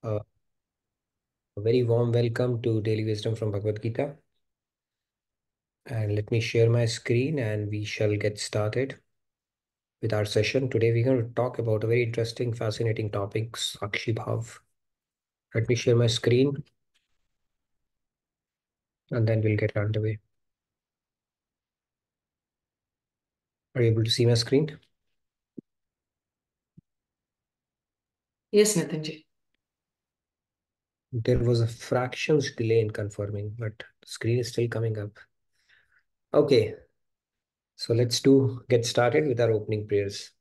A very warm welcome to Daily Wisdom from Bhagavad Gita. And let me share my screen and we shall get started with our session. Today we're going to talk about a very interesting, fascinating topic, Sakshi Bhav. Let me share my screen and then we'll get underway. Are you able to see my screen? Yes, Nitinji. There was a fractions delay in confirming, but the screen is still coming up. Okay, so let's get started with our opening prayers.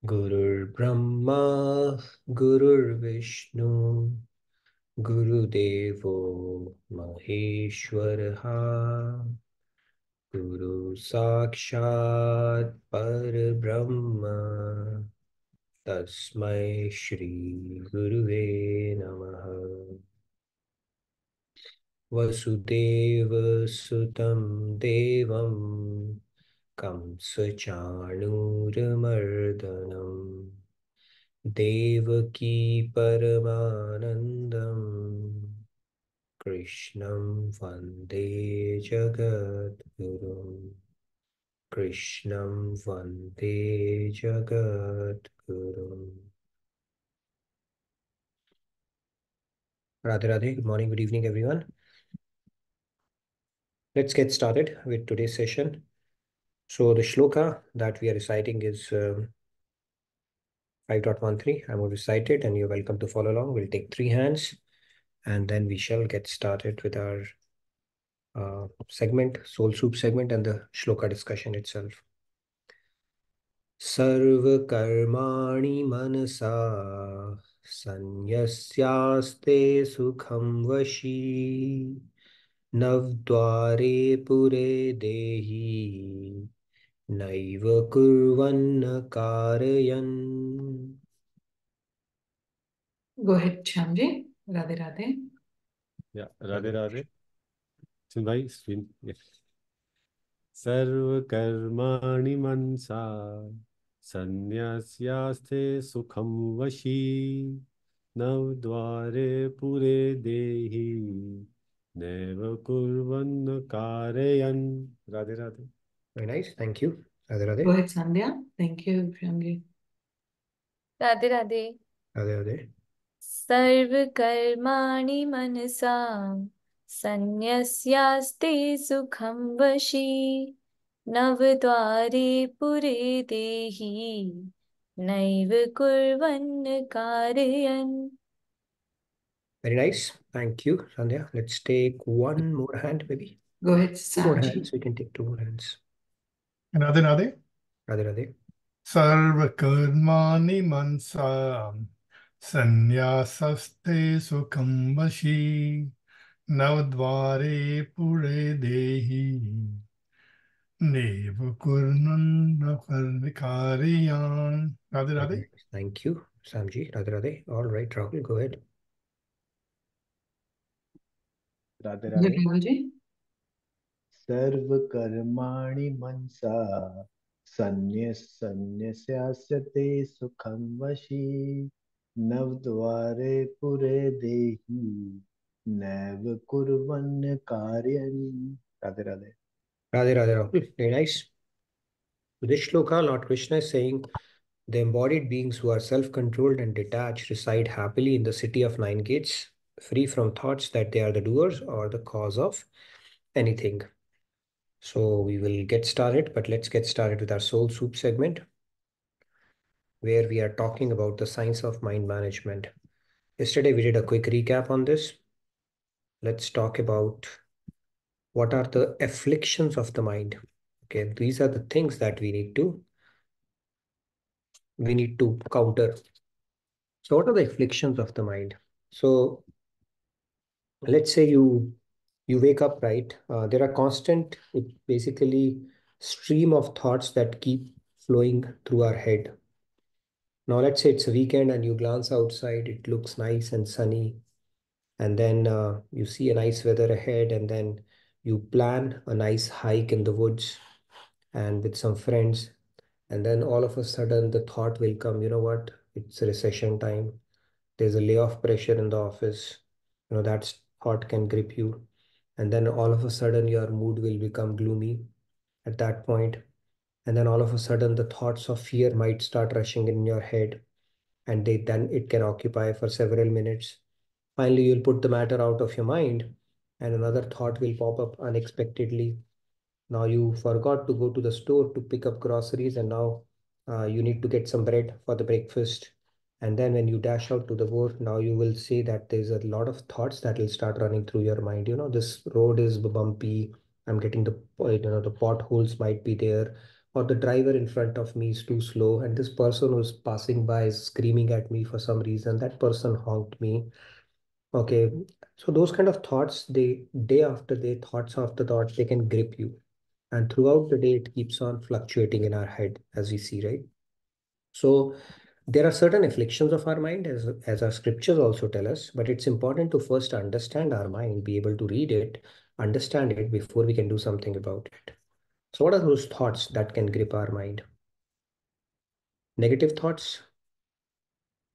Gurur Brahma, Gurur Vishnu, Gurudevo Maheshwaraha, Guru Sakshat Parabrahma, Tasmai Shri Guruve Namaha. Vasudeva Sutam Devam Kamsachanuramardanam Devaki Paramanandam Krishnam Vande Jagadguru. Krishnam Vande Jagadguru. Radhe Radhe. Good morning, good evening, everyone. Let's get started with today's session. So the shloka that we are reciting is 5.13. I'm going to recite it and you're welcome to follow along. We'll take 3 hands and then we shall get started with our segment, Soul Soup segment, and the shloka discussion itself. Sarva karmani manasa sanyasyaste sukham vashi navdware pure dehi naiva kurvanna karayan. Go ahead, Shyamji. Radhe Radhe. Yeah, Radhe Radhe. Bhai, screen. Yes. Sarva karmani mansa sanyasyaste sukham vashi navdware pure dehi neva kurvan karayan. Radhe Radhe. Very nice. Thank you. Radhe Radhe. Go ahead, Sandhya. Thank you, Shyamji. Radhe Radhe Radhe Radhe. सर्व कर्माणि मनसा सन्न्यस्यास्ते सुखं वशी नवद्वारे पुरे देहि नैव कुर्वन् कारयन्. Very nice. Thank you, Sandhya. Let's take one more hand, maybe. Go ahead, 2 more Samji. hands. We can take 2 more hands. Radhe Radhe. Radhe Radhe. Sarva karmani mansa sanyasaste sukham vashi navdvare pure dehi neva kurnanna karnikariyan. Radhe Radhe. Thank you, Samji. Radhe Radhe. All right, Rahul, go ahead. Radhe Go ahead, Radhe Rahulji. सर्व कर्माणि मनसा सन्न्यस्यास्यते सुखं वशी नवद्वारे पुरे देहि नैव कुर्वन् कार्यं. Radhe Radhe. Radhe Radhe, Rahul. Very nice. With this shloka, Lord Krishna is saying the embodied beings who are self-controlled and detached reside happily in the city of 9 gates, free from thoughts that they are the doers or the cause of anything. So we will get started, but let's get started with our Soul Soup segment, where we are talking about the science of mind management. Yesterday, we did a quick recap on this. Let's talk about what are the afflictions of the mind. Okay, these are the things that we need to counter. So what are the afflictions of the mind? So let's say you wake up, right? There are constant, basically stream of thoughts that keep flowing through our head. Now let's say it's a weekend and you glance outside, it looks nice and sunny, and then you see a nice weather ahead, and then you plan a nice hike in the woods and with some friends, and then all of a sudden the thought will come, you know what, it's recession time, There's a layoff pressure in the office. That thought can grip you. And then all of a sudden, your mood will become gloomy at that point. And then all of a sudden, the thoughts of fear might start rushing in your head, and then it can occupy for several minutes. Finally, you'll put the matter out of your mind, and another thought will pop up unexpectedly. Now you forgot to go to the store to pick up groceries, and now you need to get some bread for the breakfast. And then when you dash out to the work, now you will see that there's a lot of thoughts that will start running through your mind. This road is bumpy. I'm getting the potholes might be there, or the driver in front of me is too slow, and this person who's passing by is screaming at me for some reason. That person honked me. Okay, so those kind of thoughts, they day after day, thoughts after thoughts, they can grip you. And throughout the day, it keeps on fluctuating in our head, as we see, right? So there are certain afflictions of our mind, as our scriptures also tell us, but it's important to first understand our mind, be able to read it, understand it before we can do something about it. So what are those thoughts that can grip our mind? Negative thoughts,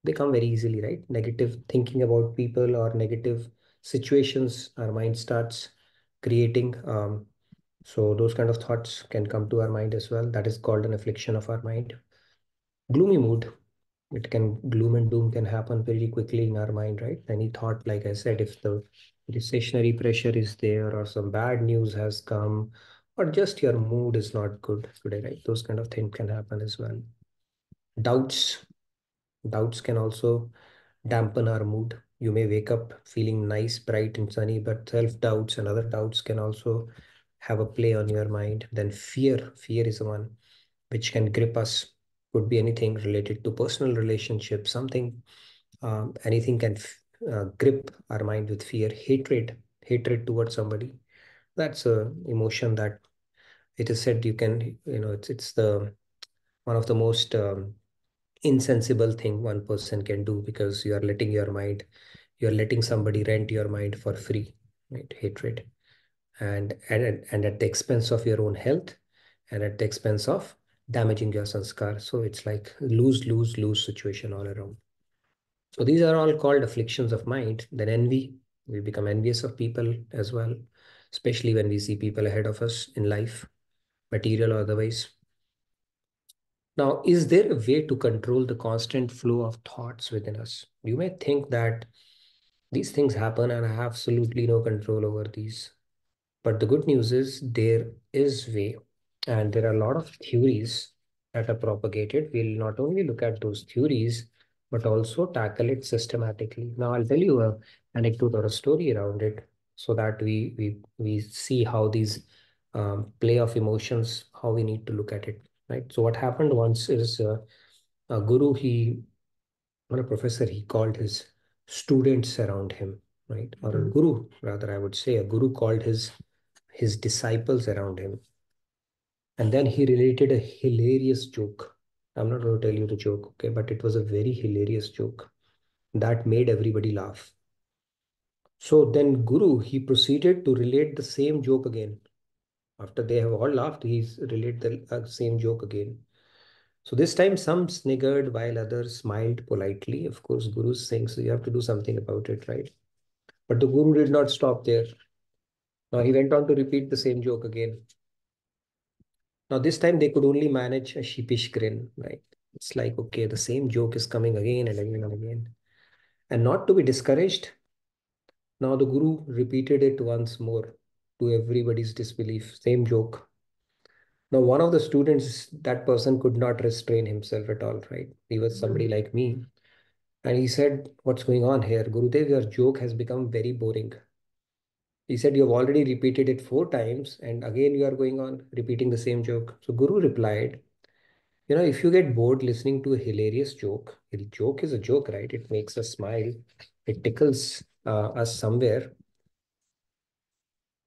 they come very easily, right? Negative thinking about people or negative situations, our mind starts creating. So those kind of thoughts can come to our mind as well. That is called an affliction of our mind. Gloomy mood, gloom and doom can happen very quickly in our mind, right? Any thought, like I said, if the recessionary pressure is there, or some bad news has come, or just your mood is not good today, right? Those kind of things can happen as well. Doubts, doubts can also dampen our mood. You may wake up feeling nice, bright, and sunny, but self-doubts and other doubts can also have a play on your mind. Then fear is the one which can grip us. Could be anything related to personal relationships, anything can grip our mind with fear. Hatred towards somebody. That's a emotion that it is said you can, it's the one of the most insensible thing one person can do, because you're letting somebody rent your mind for free, right? Hatred, and at the expense of your own health, and at the expense of damaging your sanskar. So it's like lose situation all around. So these are all called afflictions of mind. Then envy, we become envious of people as well, especially when we see people ahead of us in life, material or otherwise. Now, is there a way to control the constant flow of thoughts within us? You may think that these things happen and I have absolutely no control over these. But the good news is there is way, and there are a lot of theories that are propagated. We'll not only look at those theories, but also tackle it systematically. Now, I'll tell you a anecdote or a story around it, so that we see how these play of emotions, how we need to look at it, right? So what happened once is a guru, or a professor, he called his students around him, right? Or a guru, rather, I would say, a guru called his disciples around him. And then he related a hilarious joke. I'm not going to tell you the joke, okay? But it was a very hilarious joke that made everybody laugh. So then Guru, he proceeded to relate the same joke again. After they have all laughed, he's relate the same joke again. So this time some sniggered while others smiled politely. Of course, Guru's saying, so you have to do something about it, right? But the Guru did not stop there. Now he went on to repeat the same joke again. Now this time they could only manage a sheepish grin, right? It's like, okay, the same joke is coming again and again and again. And not to be discouraged, now the Guru repeated it once more, to everybody's disbelief, same joke. Now one of the students, that person could not restrain himself at all, right? He was somebody like me. And he said, what's going on here? Gurudev, your joke has become very boring. He said, you have already repeated it 4 times and again you are going on repeating the same joke. So Guru replied, if you get bored listening to a hilarious joke, a joke is a joke, right? It makes us smile. It tickles us somewhere.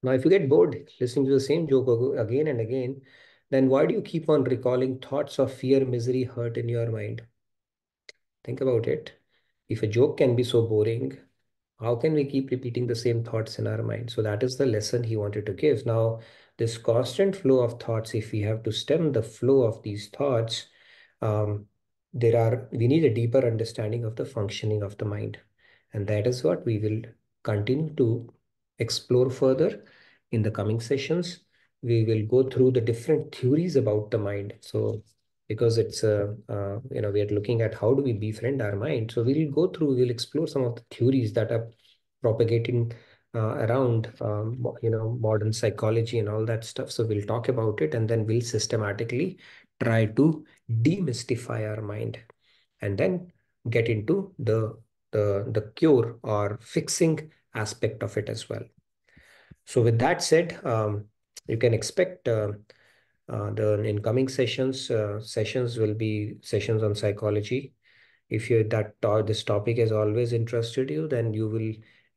Now, if you get bored listening to the same joke again and again, then why do you keep on recalling thoughts of fear, misery, hurt in your mind? Think about it. If a joke can be so boring, how can we keep repeating the same thoughts in our mind? So that is the lesson he wanted to give. Now, this constant flow of thoughts, if we have to stem the flow of these thoughts, um, we need a deeper understanding of the functioning of the mind. And that is what we will continue to explore further in the coming sessions. We will go through the different theories about the mind. So because it's we are looking at how do we befriend our mind. So we'll explore some of the theories that are propagating around modern psychology and all that stuff. So we'll talk about it, and then we'll systematically try to demystify our mind, and then get into the cure or fixing aspect of it as well. So with that said, you can expect the incoming sessions will be sessions on psychology. If this topic has always interested you, then you will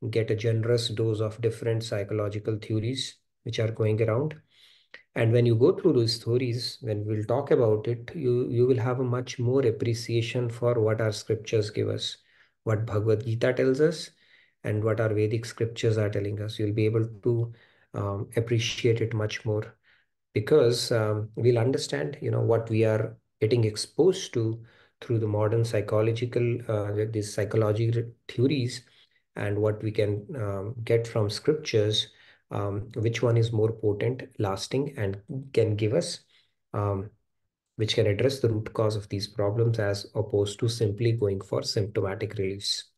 get a generous dose of different psychological theories which are going around. And when you go through those theories, when we'll talk about it, you will have a much more appreciation for what our scriptures give us, what Bhagavad Gita tells us, and what our Vedic scriptures are telling us. You'll be able to appreciate it much more, because we'll understand what we are getting exposed to through the modern these psychology theories, and what we can get from scriptures, which one is more potent, lasting, and can give us um, which can address the root cause of these problems, as opposed to simply going for symptomatic reliefs.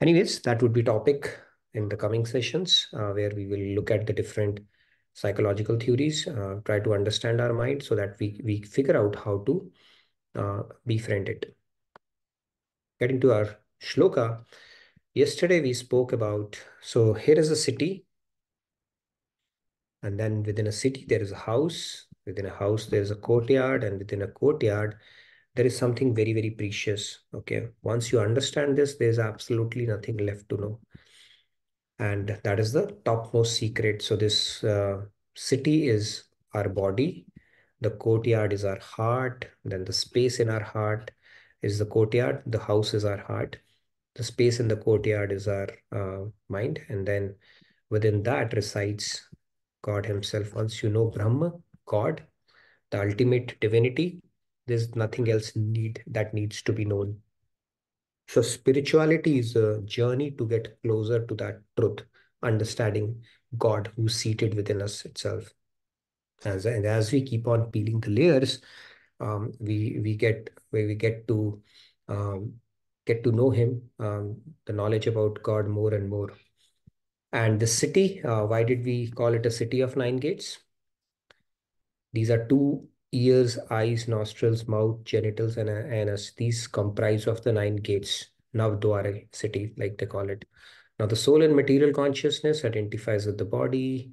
Anyways, that would be topic in the coming sessions, where we will look at the different psychological theories, try to understand our mind so that we figure out how to befriend it. Getting to our shloka, yesterday we spoke about, so here is a city, and then within a city there is a house, within a house there is a courtyard, and within a courtyard there is something very, very precious. Okay, once you understand this, there's absolutely nothing left to know. And that is the topmost secret. So this city is our body, the courtyard is our heart, then the space in our heart is the courtyard, the house is our heart, the space in the courtyard is our mind, and then within that resides God himself. Once you know Brahma, God, the ultimate divinity, there's nothing else that needs to be known. So spirituality is a journey to get closer to that truth, understanding God who's seated within us itself. As we keep on peeling the layers, we um, get to know Him, the knowledge about God more and more. And the city, why did we call it a city of nine gates? These are two ears, eyes, nostrils, mouth, genitals, and anus. These comprise of the nine gates, Navdwara city, like they call it. Now, the soul in material consciousness identifies with the body,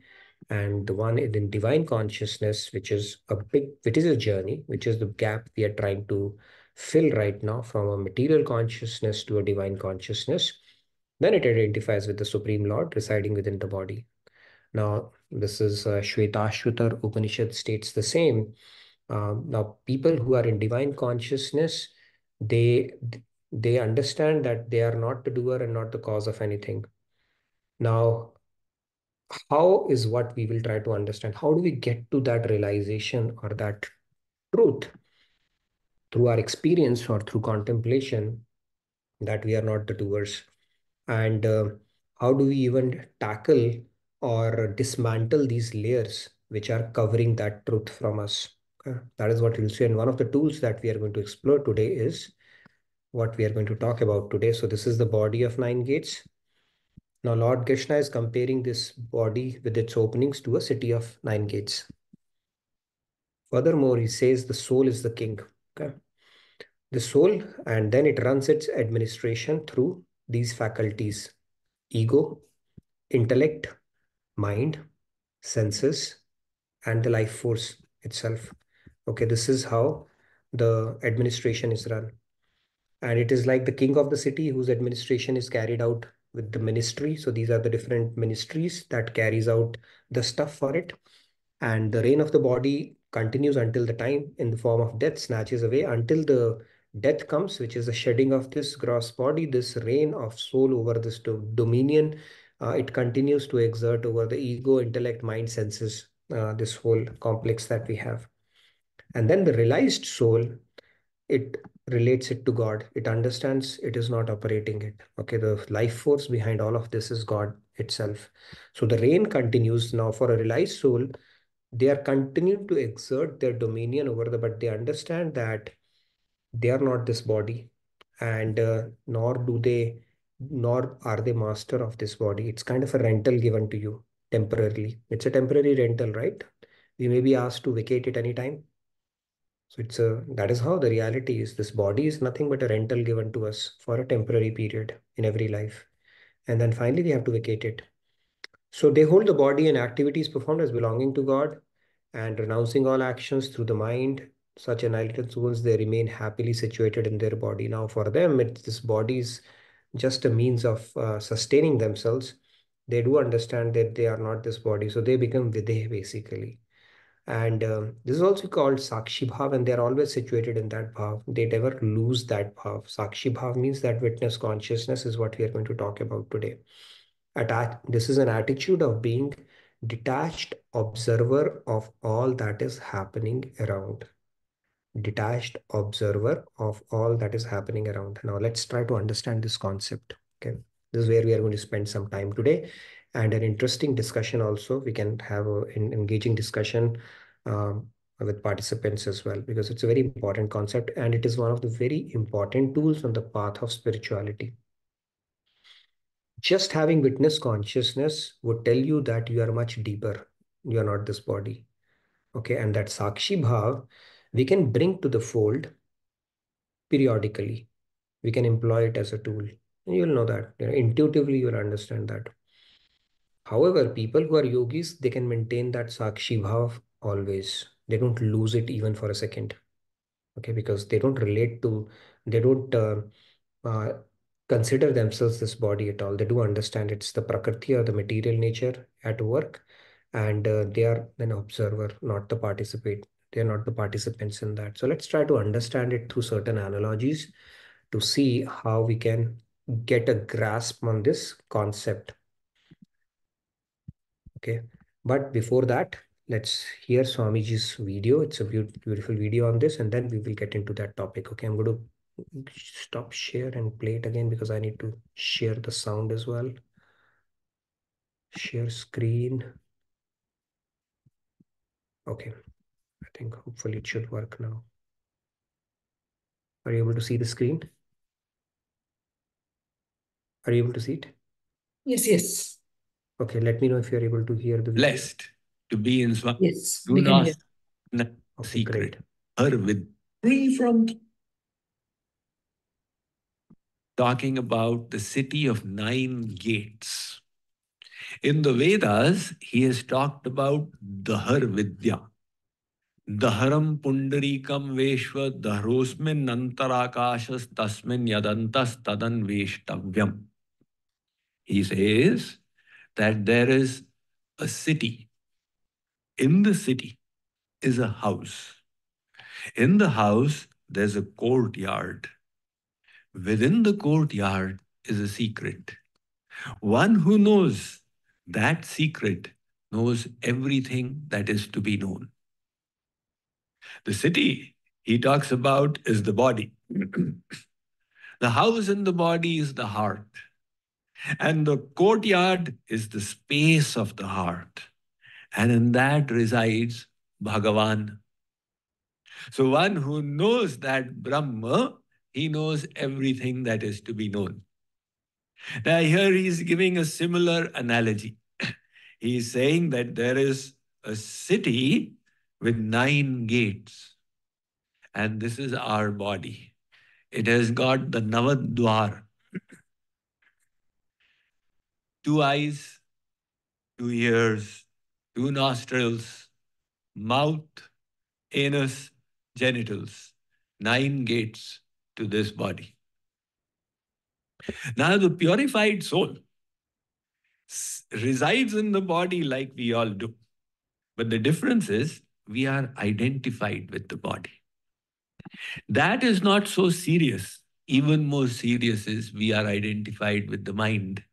and the one in divine consciousness, which is a journey, which is the gap we are trying to fill right now from a material consciousness to a divine consciousness. Then it identifies with the Supreme Lord residing within the body. Now, this is Shvetashvatar Upanishad states the same. Now, people who are in divine consciousness, they they understand that they are not the doer and not the cause of anything. Now, how is what we will try to understand? How do we get to that realization or that truth through our experience or through contemplation that we are not the doers? And how do we even tackle or dismantle these layers which are covering that truth from us? That is what we'll see. And one of the tools that we are going to explore today is what we are going to talk about today. So this is the body of nine gates. Now, Lord Krishna is comparing this body with its openings to a city of nine gates. Furthermore, he says the soul is the king. Okay? The soul, and then it runs its administration through these faculties: ego, intellect, mind, senses, and the life force itself. Okay, this is how the administration is run. And it is like the king of the city whose administration is carried out with the ministry. So these are the different ministries that carries out the stuff for it. And the reign of the body continues until the time in the form of death snatches away, until the death comes, which is the shedding of this gross body, this reign of soul over this dominion. It continues to exert over the ego, intellect, mind, senses, this whole complex that we have. And then the realized soul, it relates it to God. It understands it is not operating it. Okay, the life force behind all of this is God itself. So the rain continues now for a realized soul. They are continuing to exert their dominion over but they understand that they are not this body, and nor are they master of this body. It's kind of a rental given to you temporarily. It's a temporary rental, right? We may be asked to vacate it anytime. So that is how the reality is. This body is nothing but a rental given to us for a temporary period in every life. And then finally we have to vacate it. So they hold the body and activities performed as belonging to God and renouncing all actions through the mind. Such enlightened souls, they remain happily situated in their body. Now for them, this body is just a means of sustaining themselves. They do understand that they are not this body. So they become Videha basically. And this is also called Sakshi Bhav, and they're always situated in that Bhav. They never lose that Bhav. Sakshi Bhav means that witness consciousness is what we are going to talk about today. This is an attitude of being detached observer of all that is happening around. Detached observer of all that is happening around. Now let's try to understand this concept. Okay, this is where we are going to spend some time today, and an interesting discussion also. We can have an engaging discussion with participants as well, because it's a very important concept and it is one of the very important tools on the path of spirituality. Just having witness consciousness would tell you that you are much deeper. You are not this body. Okay, and that Sakshi Bhav we can bring to the fold periodically. We can employ it as a tool. And you'll know that. Intuitively, you'll understand that. However, people who are yogis, they can maintain that Sakshi Bhav always. They don't lose it even for a second. Okay, because they don't they don't uh, consider themselves this body at all. They do understand it's the Prakriti or the material nature at work, and they are an observer, not the participate. They are not the participants in that. So let's try to understand it through certain analogies to see how we can get a grasp on this concept. Okay, but before that, let's hear Swamiji's video. It's a beautiful video on this, and then we will get into that topic. Okay, I'm going to stop share and play it again because I need to share the sound as well. Share screen. Okay, I think hopefully it should work now. Are you able to see the screen? Are you able to see it? Yes, yes. Okay, let me know if you're able to hear the video. Blessed to be in Swami. Yes, Do we can not hear. Okay, secret. great. Her with free from talking about the city of 9 gates. In the Vedas, he has talked about Dahar Vidya. Daharam Pundarikam Veshva Dahrosmin Nantarakashas Tasmin Yadantas Tadan Veshtavyam. He says that there is a city. In the city is a house. In the house, there's a courtyard. Within the courtyard is a secret. One who knows that secret knows everything that is to be known. The city he talks about is the body. The house in the body is the heart. And the courtyard is the space of the heart. And in that resides Bhagavan. So one who knows that Brahma, he knows everything that is to be known. Now here he is giving a similar analogy. He is saying that there is a city with 9 gates. And this is our body. It has got the Navadwar. 2 eyes, 2 ears, 2 nostrils, mouth, anus, genitals. 9 gates to this body. Now the purified soul resides in the body like we all do. But the difference is we are identified with the body. That is not so serious. Even more serious is we are identified with the mind,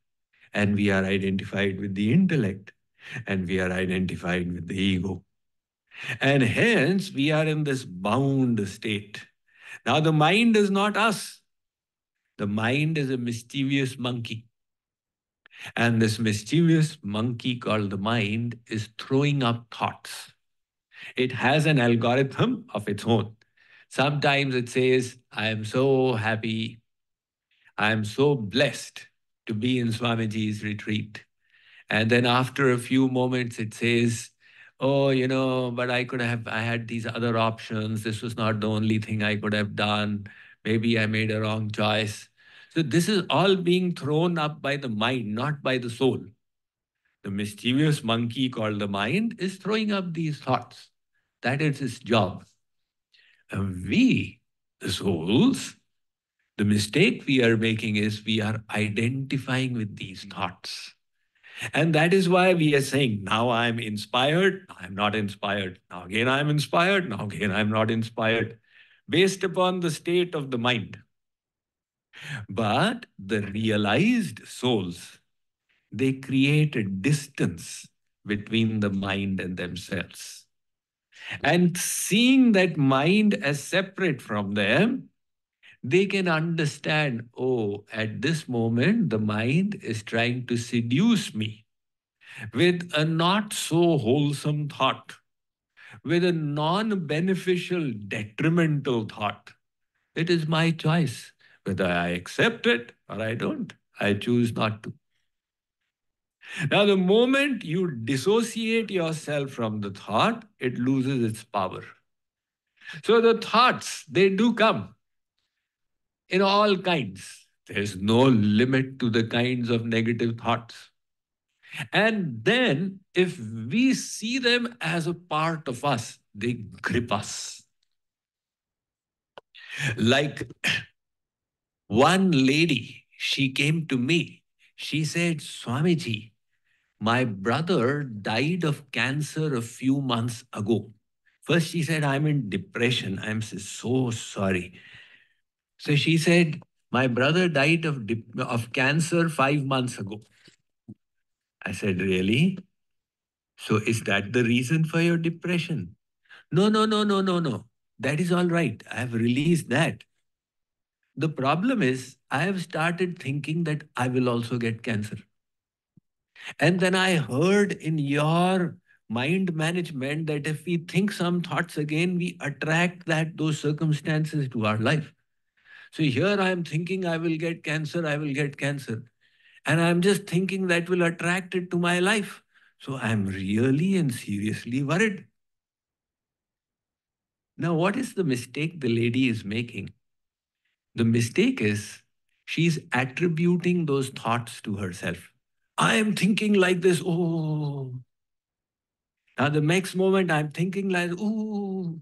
and we are identified with the intellect, and we are identified with the ego. And hence we are in this bound state. Now, the mind is not us. The mind is a mischievous monkey. And this mischievous monkey called the mind is throwing up thoughts. It has an algorithm of its own. Sometimes it says, I am so happy, I am so blessed to be in Swamiji's retreat. And then after a few moments, it says, oh, but I had these other options. This was not the only thing I could have done. Maybe I made a wrong choice. So this is all being thrown up by the mind, not by the soul. The mischievous monkey called the mind is throwing up these thoughts. That is its job. And we, the souls, the mistake we are making is we are identifying with these thoughts. And that is why we are saying, now I'm inspired, now I'm not inspired. Now again I'm inspired, now again I'm not inspired. Based upon the state of the mind. But the realized souls, they create a distance between the mind and themselves. And seeing that mind as separate from them, they can understand, oh, at this moment, the mind is trying to seduce me with a not so wholesome thought, with a non-beneficial, detrimental thought. It is my choice, whether I accept it or I don't. I choose not to. Now, the moment you dissociate yourself from the thought, it loses its power. So the thoughts, they do come in all kinds. There's no limit to the kinds of negative thoughts. And then, if we see them as a part of us, they grip us. Like one lady, she came to me. She said, Swamiji, my brother died of cancer a few months ago. First, she said, I'm in depression. I'm so sorry. So she said, my brother died of cancer 5 months ago. I said, really? So is that the reason for your depression? No, no, no, no, no, no. That is all right. I have released that. The problem is, I have started thinking that I will also get cancer. And then I heard in your mind management that if we think some thoughts again, we attract those circumstances to our life. So here I am thinking I will get cancer, I will get cancer. And I'm just thinking that will attract it to my life. So I'm really and seriously worried. Now, what is the mistake the lady is making? The mistake is she's attributing those thoughts to herself. I am thinking like this, oh. Now, the next moment I'm thinking like, oh.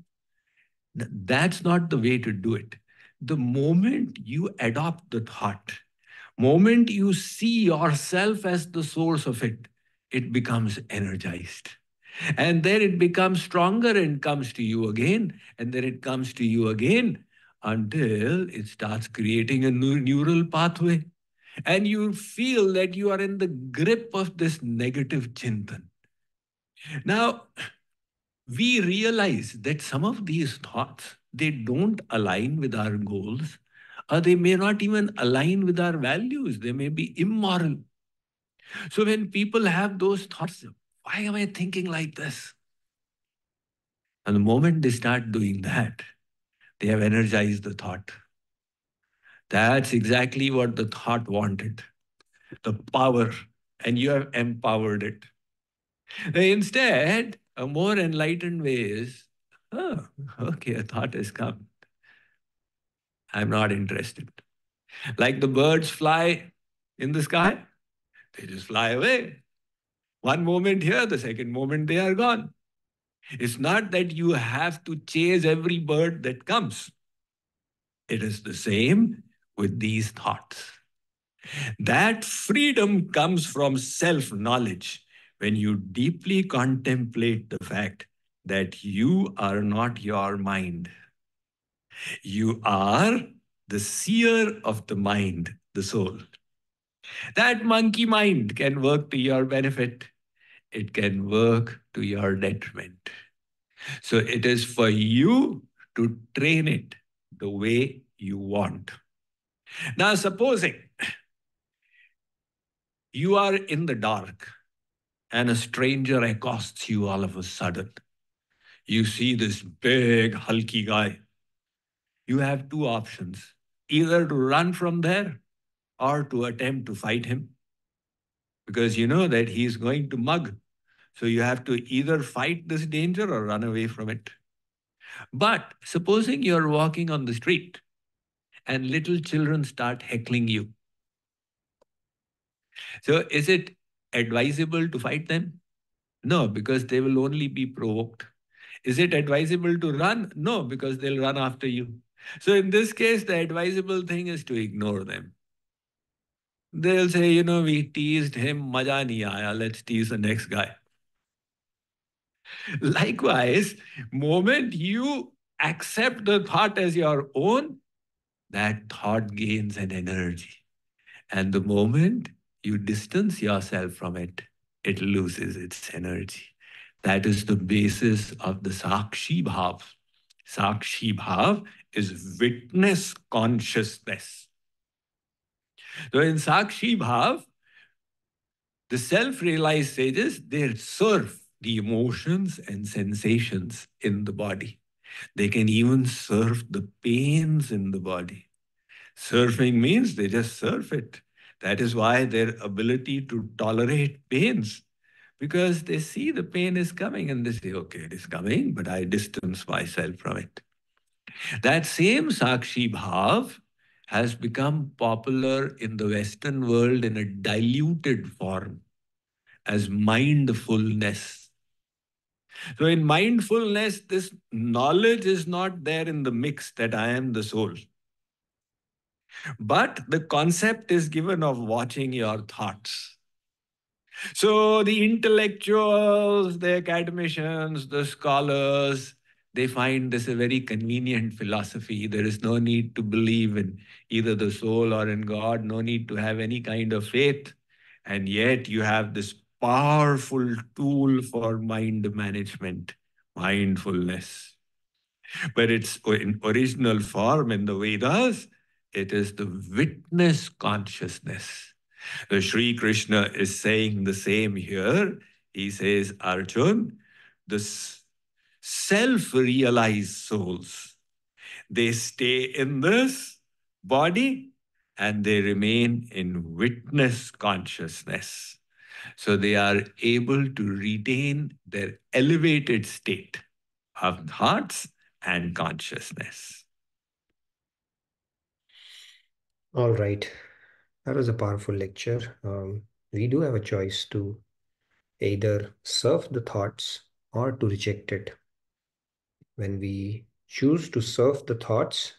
That's not the way to do it. The moment you adopt the thought, moment you see yourself as the source of it, it becomes energized. And then it becomes stronger and comes to you again. And then it comes to you again until it starts creating a neural pathway. And you feel that you are in the grip of this negative chintan. Now, we realize that some of these thoughts, they don't align with our goals, or they may not even align with our values. They may be immoral. So when people have those thoughts, why am I thinking like this? And the moment they start doing that, they have energized the thought. That's exactly what the thought wanted, the power, and you have empowered it. Instead, a more enlightened way is, oh, okay, a thought has come. I'm not interested. Like the birds fly in the sky, they just fly away. One moment here, the second moment they are gone. It's not that you have to chase every bird that comes. It is the same with these thoughts. That freedom comes from self-knowledge when you deeply contemplate the fact that you are not your mind. You are the seer of the mind, the soul. That monkey mind can work to your benefit. It can work to your detriment. So it is for you to train it the way you want. Now, supposing you are in the dark and a stranger accosts you all of a sudden. You see this big, hulky guy. You have two options, either to run from there or to attempt to fight him, because you know that he is going to mug. So you have to either fight this danger or run away from it. But supposing you're walking on the street and little children start heckling you. So is it advisable to fight them? No, because they will only be provoked. Is it advisable to run? No, because they'll run after you. So in this case, the advisable thing is to ignore them. They'll say, you know, we teased him, maja nahi aaya, let's tease the next guy. Likewise, moment you accept the thought as your own, that thought gains an energy. And the moment you distance yourself from it, it loses its energy. That is the basis of the Sakshi Bhav. Sakshi Bhav is witness consciousness. So in Sakshi Bhav, the self-realized sages, they surf the emotions and sensations in the body. They can even surf the pains in the body. Surfing means they just surf it. That is why their ability to tolerate pains, because they see the pain is coming and they say, okay, it is coming, but I distance myself from it. That same Sakshi Bhav has become popular in the Western world in a diluted form as mindfulness. So in mindfulness, this knowledge is not there in the mix that I am the soul. But the concept is given of watching your thoughts. So the intellectuals, the academicians, the scholars, they find this a very convenient philosophy. There is no need to believe in either the soul or in God, no need to have any kind of faith. And yet you have this powerful tool for mind management, mindfulness. But it's in original form in the Vedas, it is the witness consciousness. The Sri Krishna is saying the same here. He says, Arjun, the self-realized souls, they stay in this body and they remain in witness consciousness. So they are able to retain their elevated state of thoughts and consciousness. All right. That was a powerful lecture. We do have a choice to either serve the thoughts or to reject it. When we choose to serve the thoughts,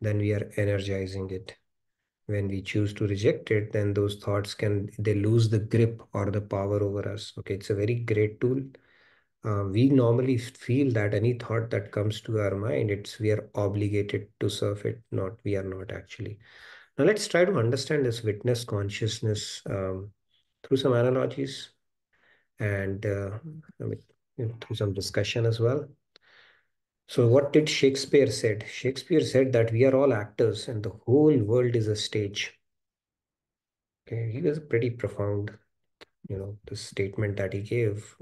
then we are energizing it. When we choose to reject it, then those thoughts they lose the grip or the power over us. Okay, it's a very great tool. We normally feel that any thought that comes to our mind, we are obligated to serve it. We are not actually. Now let's try to understand this witness consciousness through some analogies and through some discussion as well. So what did Shakespeare said? Shakespeare said that we are all actors and the whole world is a stage. Okay, he was pretty profound, the statement that he gave.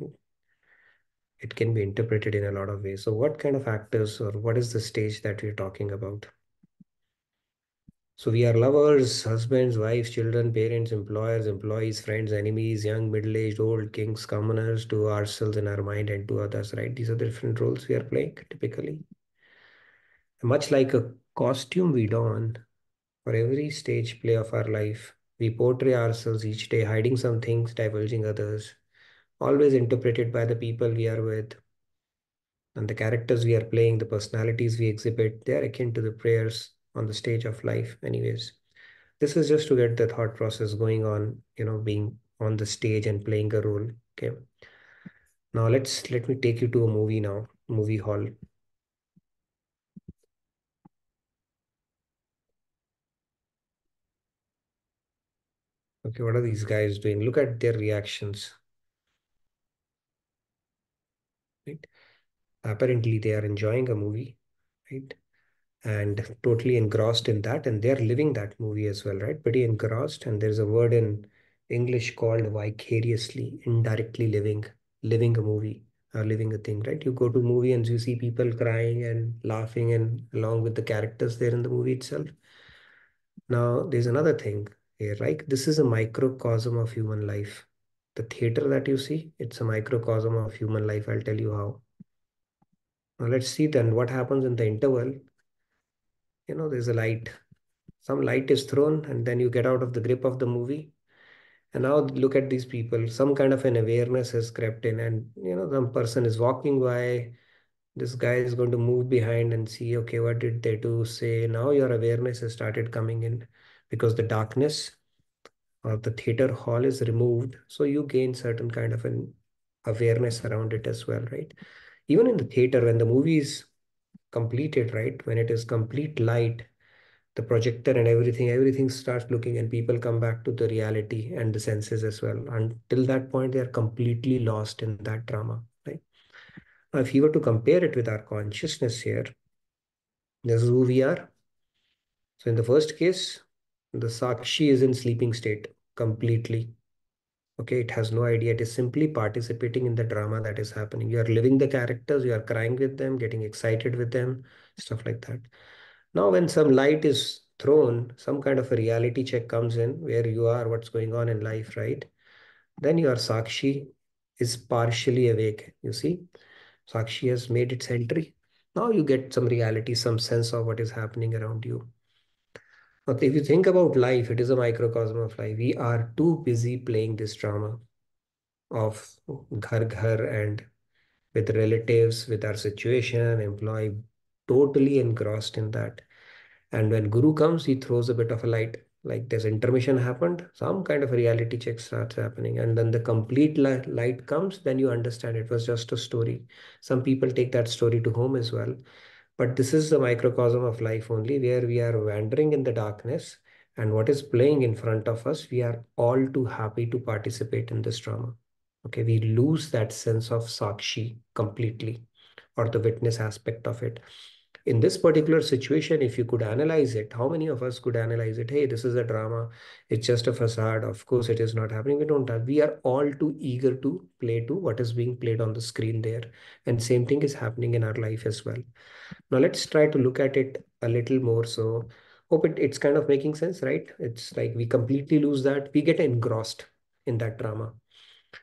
It can be interpreted in a lot of ways. So what kind of actors or what is the stage that we're talking about? So we are lovers, husbands, wives, children, parents, employers, employees, friends, enemies, young, middle-aged, old, kings, commoners, to ourselves in our mind and to others, right? These are the different roles we are playing typically. Much like a costume we don for every stage play of our life, we portray ourselves each day, hiding some things, divulging others, always interpreted by the people we are with. And the characters we are playing, the personalities we exhibit, they are akin to the prayers on the stage of life anyways. This is just to get the thought process going on, being on the stage and playing a role. Okay. Now let me take you to a movie now, movie hall. Okay, what are these guys doing? Look at their reactions. Right? Apparently they are enjoying a movie, right? and totally engrossed in that, and they're living that movie as well, right? Pretty engrossed. And there's a word in English called vicariously, indirectly living a movie or living a thing, right? You go to a movie and you see people crying and laughing and along with the characters there in the movie itself. Now, there's another thing here, right? This is a microcosm of human life. The theater that you see, it's a microcosm of human life. I'll tell you how. Now, let's see then what happens in the interval. There's a light. Some light is thrown, and then you get out of the grip of the movie. And now look at these people. Some kind of an awareness has crept in, and some person is walking by. This guy is going to move behind and see, okay, what did they do? Say, now your awareness has started coming in because the darkness or the theater hall is removed. So you gain certain kind of an awareness around it as well, right? Even in the theater, when the movie is completed, right? When it is complete light, the projector and everything starts looking, and people come back to the reality and the senses as well. Until that point, they are completely lost in that drama, right? Now, if you were to compare it with our consciousness here, this is who we are. So in the first case, the Sakshi is in sleeping state completely. Okay, it has no idea. It is simply participating in the drama that is happening. You are living the characters, you are crying with them, getting excited with them, stuff like that. Now, when some light is thrown, some kind of a reality check comes in where you are, what's going on in life, right? Then your Sakshi is partially awake. You see, Sakshi has made its entry. Now you get some reality, some sense of what is happening around you. But if you think about life, it is a microcosm of life. We are too busy playing this drama of ghar ghar and with relatives, with our situation, employee, totally engrossed in that. And when Guru comes, he throws a bit of a light, like this intermission happened, some kind of a reality check starts happening. And then the complete light comes, then you understand it was just a story. Some people take that story to home as well. But this is the microcosm of life only, where we are wandering in the darkness. And what is playing in front of us, we are all too happy to participate in this drama. Okay, we lose that sense of Sakshi completely, or the witness aspect of it. In this particular situation, if you could analyze it, how many of us could analyze it? Hey, this is a drama. It's just a facade. Of course, it is not happening. We don't have. We are all too eager to play to what is being played on the screen there. And same thing is happening in our life as well. Now, let's try to look at it a little more. So, hope it's kind of making sense, right? It's like we completely lose that. We get engrossed in that drama.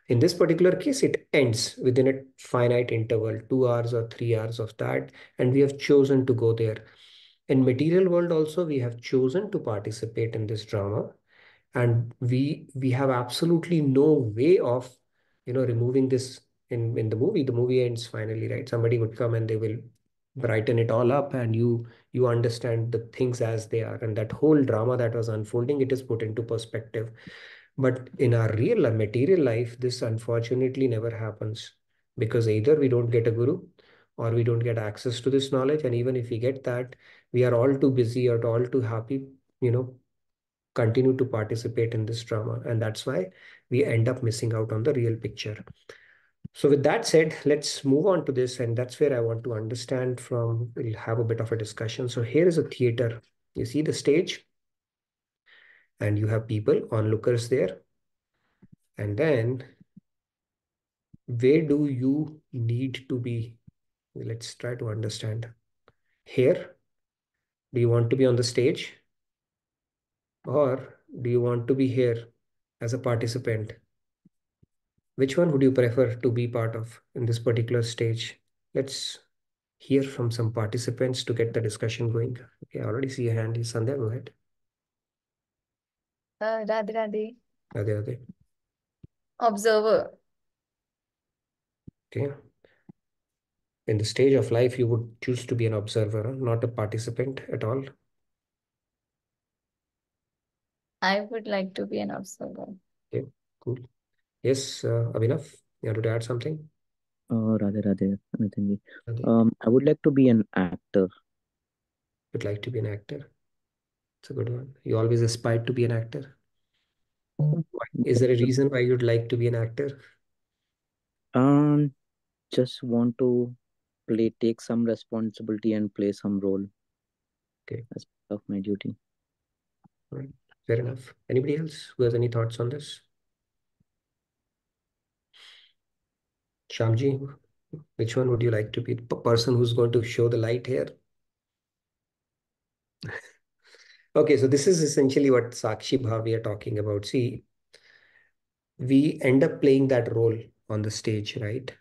In this particular case, it ends within a finite interval, 2 hours or 3 hours of that, and we have chosen to go there. In material world also, we have chosen to participate in this drama, and we have absolutely no way of removing this. In the movie, the movie ends finally, right? Somebody would come and they will brighten it all up, and you understand the things as they are, and that whole drama that was unfolding, it is put into perspective. But in our real material life, this unfortunately never happens, because either we don't get a guru or we don't get access to this knowledge. And even if we get that, we are all too busy or all too happy, you know, continue to participate in this drama. And that's why we end up missing out on the real picture. So with that said, let's move on to this. And that's where I want to understand from, we'll have a bit of a discussion. So here is a theater. You see the stage and you have people, onlookers there. And then where do you need to be? Let's try to understand. Here, do you want to be on the stage? Or do you want to be here as a participant? Which one would you prefer to be part of in this particular stage? Let's hear from some participants to get the discussion going. Okay, I already see a hand. Sandhya, go ahead. Radhe Radhe. Radhe, Radhe. Observer. Okay. In the stage of life, you would choose to be an observer, not a participant at all. I would like to be an observer. Okay, cool. Yes, Abhinav, you want to add something? Radhe Radhe, Nitin ji. Radhe. I would like to be an actor. Would like to be an actor. It's a good one. You always aspired to be an actor. Is there a reason why you'd like to be an actor? Just want to take some responsibility and play some role. Okay. as part of my duty. All right. Fair enough. Anybody else who has any thoughts on this? Shamji, which one would you like to be? The person who's going to show the light here? Okay, so this is essentially what Sakshi Bhav we are talking about. See, we end up playing that role on the stage, right?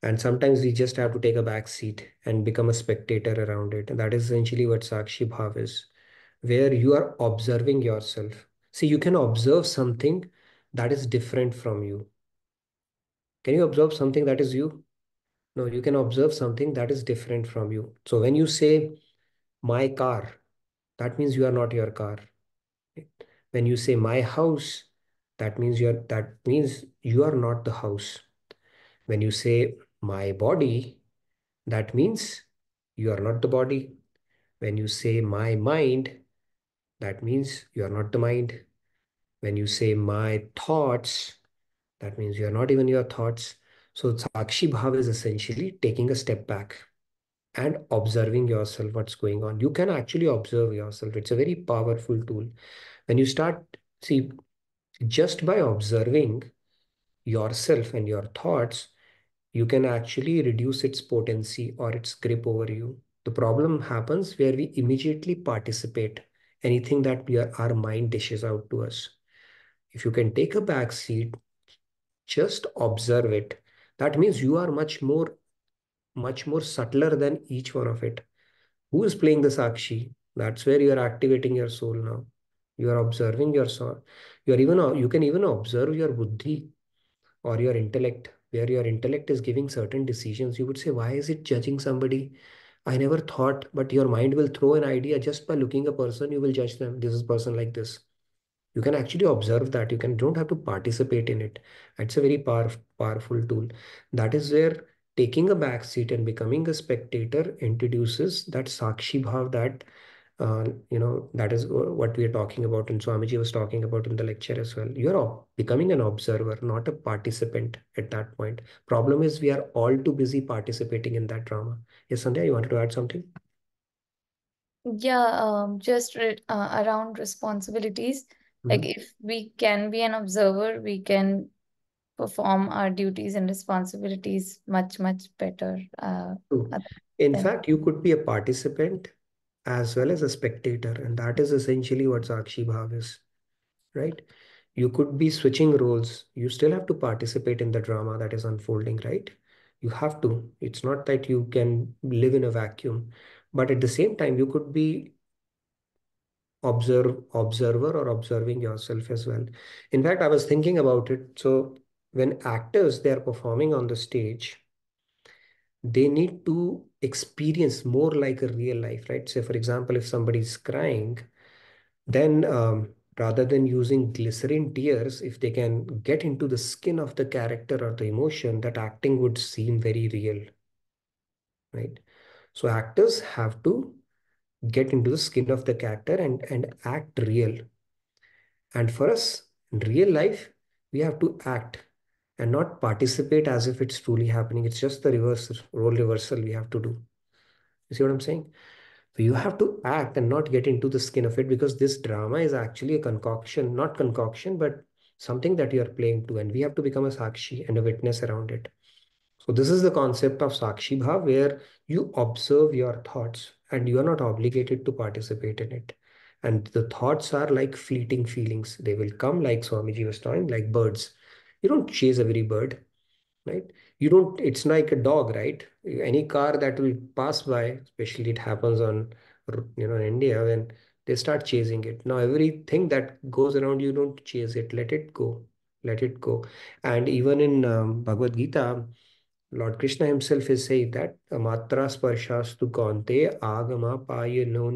And sometimes we just have to take a back seat and become a spectator around it. And that is essentially what Sakshi Bhav is, where you are observing yourself. See, you can observe something that is different from you. Can you observe something that is you? No, you can observe something that is different from you. So when you say my car, that means you are not your car. When you say my house, that means you are not the house. When you say my body, that means you are not the body. When you say my mind, that means you are not the mind. When you say my thoughts, that means you are not even your thoughts. So Sakshi Bhav is essentially taking a step back and observing yourself, what's going on. You can actually observe yourself. It's a very powerful tool. When you start, see, just by observing yourself and your thoughts, you can actually reduce its potency or its grip over you. The problem happens where we immediately participate anything that our mind dishes out to us. If you can take a back seat, just observe it. That means you are much more subtler than each one of it. Who is playing the Sakshi? That's where you are activating your soul now. You are observing your soul. You can even observe your buddhi or your intellect, where your intellect is giving certain decisions. You would say, why is it judging somebody? I never thought, but your mind will throw an idea just by looking a person, you will judge them. This is person like this. You can actually observe that. Don't have to participate in it. It's a very powerful tool. That is where taking a back seat and becoming a spectator introduces that Sakshi Bhav, that that is what we are talking about, and Swamiji was talking about in the lecture as well. You're becoming an observer, not a participant at that point. Problem is we are all too busy participating in that drama. Yes, Sandhya, you wanted to add something? Yeah, just around responsibilities. Like if we can be an observer, we can perform our duties and responsibilities much, much better. True. Other In than fact, you could be a participant as well as a spectator, and that is essentially what Sakshi Bhav is, right? You could be switching roles. You still have to participate in the drama that is unfolding, right? You have to. It's not that you can live in a vacuum, but at the same time, you could be observer or observing yourself as well. In fact, I was thinking about it. So when actors they are performing on the stage, they need to experience more like a real life, right? Say, for example, if somebody is crying, then rather than using glycerin tears, if they can get into the skin of the character or the emotion, that acting would seem very real, right? So actors have to get into the skin of the character and act real. And for us, in real life, we have to act and not participate as if it's truly happening. It's just the role reversal we have to do. You see what I'm saying? So you have to act and not get into the skin of it, because this drama is actually a concoction, not concoction, but something that you are playing to, and we have to become a sakshi and a witness around it. So this is the concept of sakshi bhav, where you observe your thoughts and you are not obligated to participate in it. And the thoughts are like fleeting feelings. They will come, like Swamiji was talking, like birds. You don't chase every bird, right? You don't, it's like a dog, right? Any car that will pass by, especially it happens on, in India, when they start chasing it. Now, everything that goes around you, don't chase it, let it go, let it go. And even in Bhagavad Gita, Lord Krishna himself is saying that matra sparshastu kaunteya agama paye no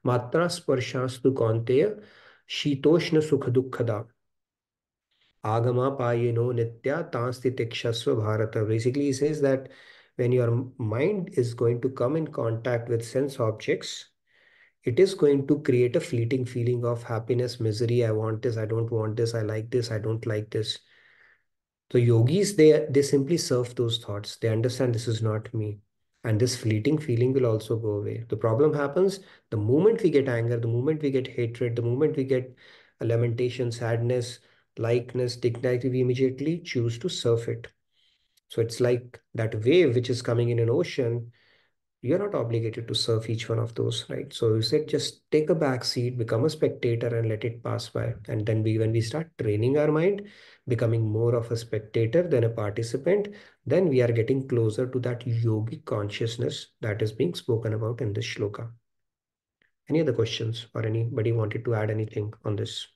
matra sparshastu kaunteya shitoshna sukha dukkhada agama payino nitya tansti tikshasva bharata. Basically, he says that when your mind is going to come in contact with sense objects, it is going to create a fleeting feeling of happiness, misery. I want this, I don't want this, I like this, I don't like this. So yogis, they simply surf those thoughts. They understand this is not me. And this fleeting feeling will also go away. The problem happens the moment we get anger, the moment we get hatred, the moment we get a lamentation, sadness, likeness, dignity, we immediately choose to surf it. So it's like that wave which is coming in an ocean. You're not obligated to surf each one of those, right? So you said just take a back seat, become a spectator, and let it pass by. And then when we start training our mind, becoming more of a spectator than a participant, then we are getting closer to that yogic consciousness that is being spoken about in this shloka. Any other questions, or anybody wanted to add anything on this?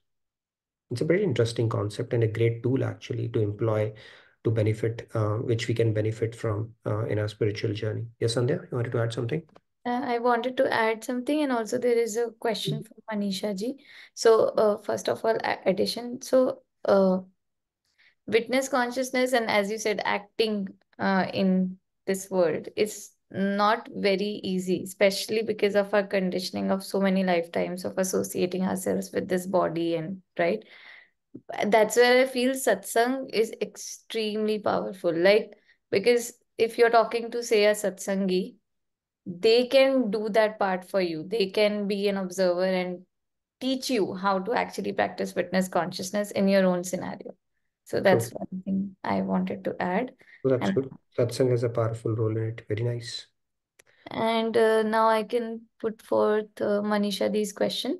It's a very interesting concept and a great tool actually to employ to benefit, which we can benefit from in our spiritual journey. Yes, Sandhya, you wanted to add something? I wanted to add something, and also there is a question from Manisha ji. So, first of all, addition. So, witness consciousness, and as you said, acting in this world is not very easy, especially because of our conditioning of so many lifetimes of associating ourselves with this body, and right. That's where I feel satsang is extremely powerful. Like, because if you're talking to, say, a satsangi, they can do that part for you. They can be an observer and teach you how to actually practice witness consciousness in your own scenario. So that's True. one thing I wanted to add. So that's And good. Satsang has a powerful role in it. Very nice. now I can put forth Manisha Di's question.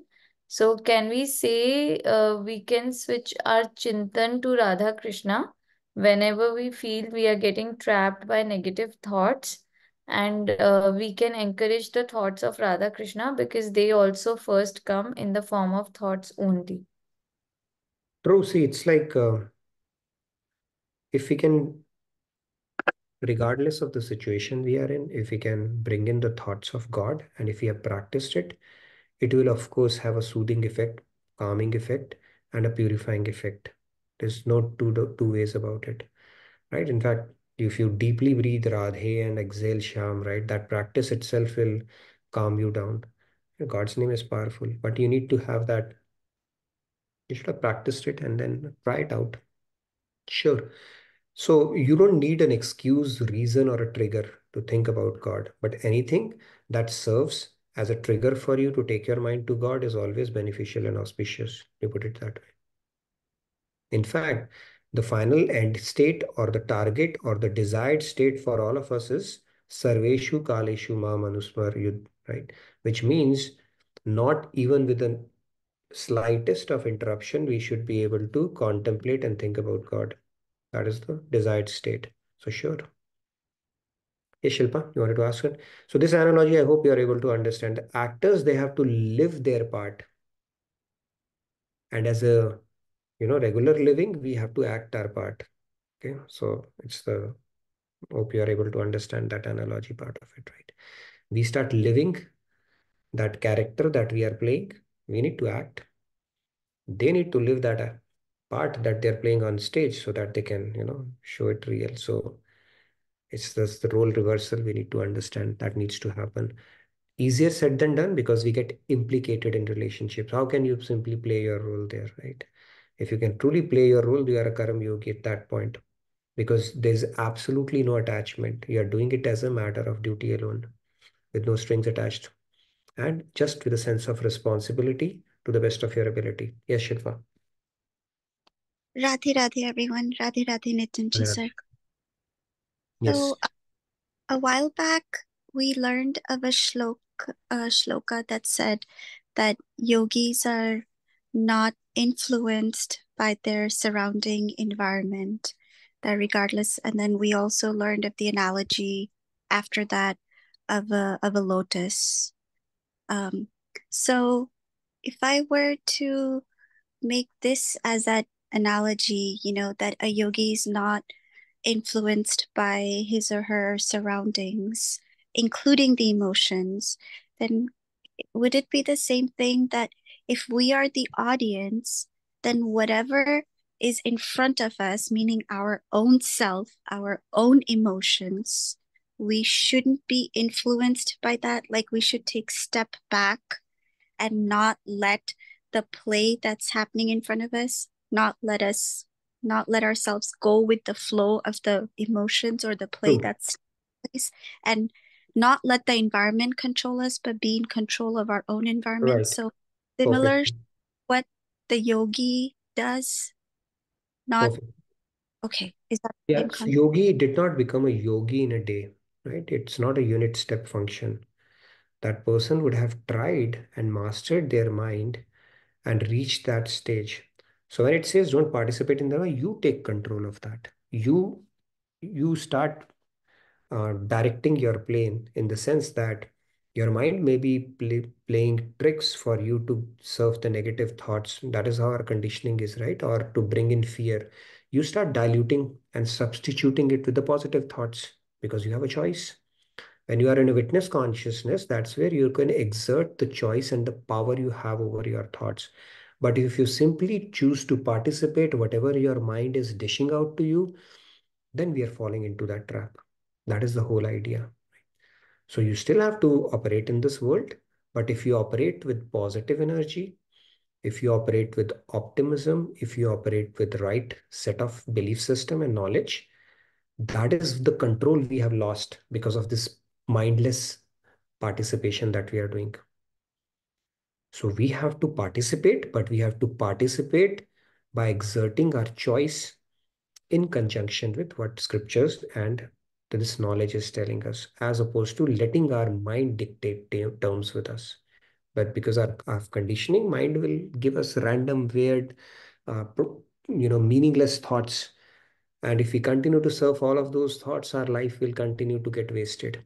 So can we say we can switch our chintan to Radha Krishna whenever we feel we are getting trapped by negative thoughts, and we can encourage the thoughts of Radha Krishna because they also first come in the form of thoughts only. True. See, it's like if we can, regardless of the situation we are in, if we can bring in the thoughts of God and if we have practiced it, it will, of course, have a soothing effect, calming effect, and a purifying effect. There's no two ways about it, right? In fact, if you deeply breathe Radhe and exhale Sham, right, that practice itself will calm you down. God's name is powerful, but you need to have that. You should have practiced it and then try it out. Sure. So you don't need an excuse, reason, or a trigger to think about God, but anything that serves as a trigger for you to take your mind to God is always beneficial and auspicious, to put it that way. In fact, the final end state or the target or the desired state for all of us is Sarveshu Kaleshu Ma Manusmar Yud, right? Which means not even with the slightest of interruption, we should be able to contemplate and think about God. That is the desired state. So sure. Yes, Shilpa, you wanted to ask it? So this analogy, I hope you are able to understand. The actors, they have to live their part. And as a, regular living, we have to act our part. Okay. So hope you are able to understand that analogy part of it, right? We start living that character that we are playing. We need to act. They need to live that part that they're playing on stage so that they can, show it real. So it's just the role reversal we need to understand that needs to happen. Easier said than done because we get implicated in relationships. How can you simply play your role there, right? If you can truly play your role, you are a Karam Yogi at that point because there's absolutely no attachment. You are doing it as a matter of duty alone with no strings attached and just with a sense of responsibility to the best of your ability. Yes, Shilpa. Radhe Radhe everyone. Radhe Radhe Nitinji Radhe. sir. Yes. So a while back we learned of a shloka that said that yogis are not influenced by their surrounding environment, that regardless, and then we also learned of the analogy after that of a lotus. So if I were to make this as that analogy, that a yogi is not influenced by his or her surroundings, including the emotions, then would it be the same thing that if we are the audience, then whatever is in front of us, meaning our own self, our own emotions, we shouldn't be influenced by that? Like we should take step back and not let the play that's happening in front of us, not let ourselves go with the flow of the emotions or the play True. that's place, and not let the environment control us, but be in control of our own environment. Right. So similar Perfect. what the yogi does, not Perfect. okay. Is that the Yeah, same so concept? yogi did not become a yogi in a day, right? It's not a unit step function. That person would have tried and mastered their mind and reached that stage. So when it says don't participate in the way, you take control of that. You start directing your plane in the sense that your mind may be playing tricks for you to serve the negative thoughts. That is how our conditioning is, right? Or to bring in fear. You start diluting and substituting it with the positive thoughts because you have a choice. When you are in a witness consciousness, that's where you can exert the choice and the power you have over your thoughts. But if you simply choose to participate, whatever your mind is dishing out to you, then we are falling into that trap. That is the whole idea. So you still have to operate in this world, but if you operate with positive energy, if you operate with optimism, if you operate with right set of belief system and knowledge, that is the control we have lost because of this mindless participation that we are doing. So we have to participate, but we have to participate by exerting our choice in conjunction with what scriptures and this knowledge is telling us, as opposed to letting our mind dictate terms with us. But because our conditioning mind will give us random, weird, meaningless thoughts. And if we continue to serve all of those thoughts, our life will continue to get wasted.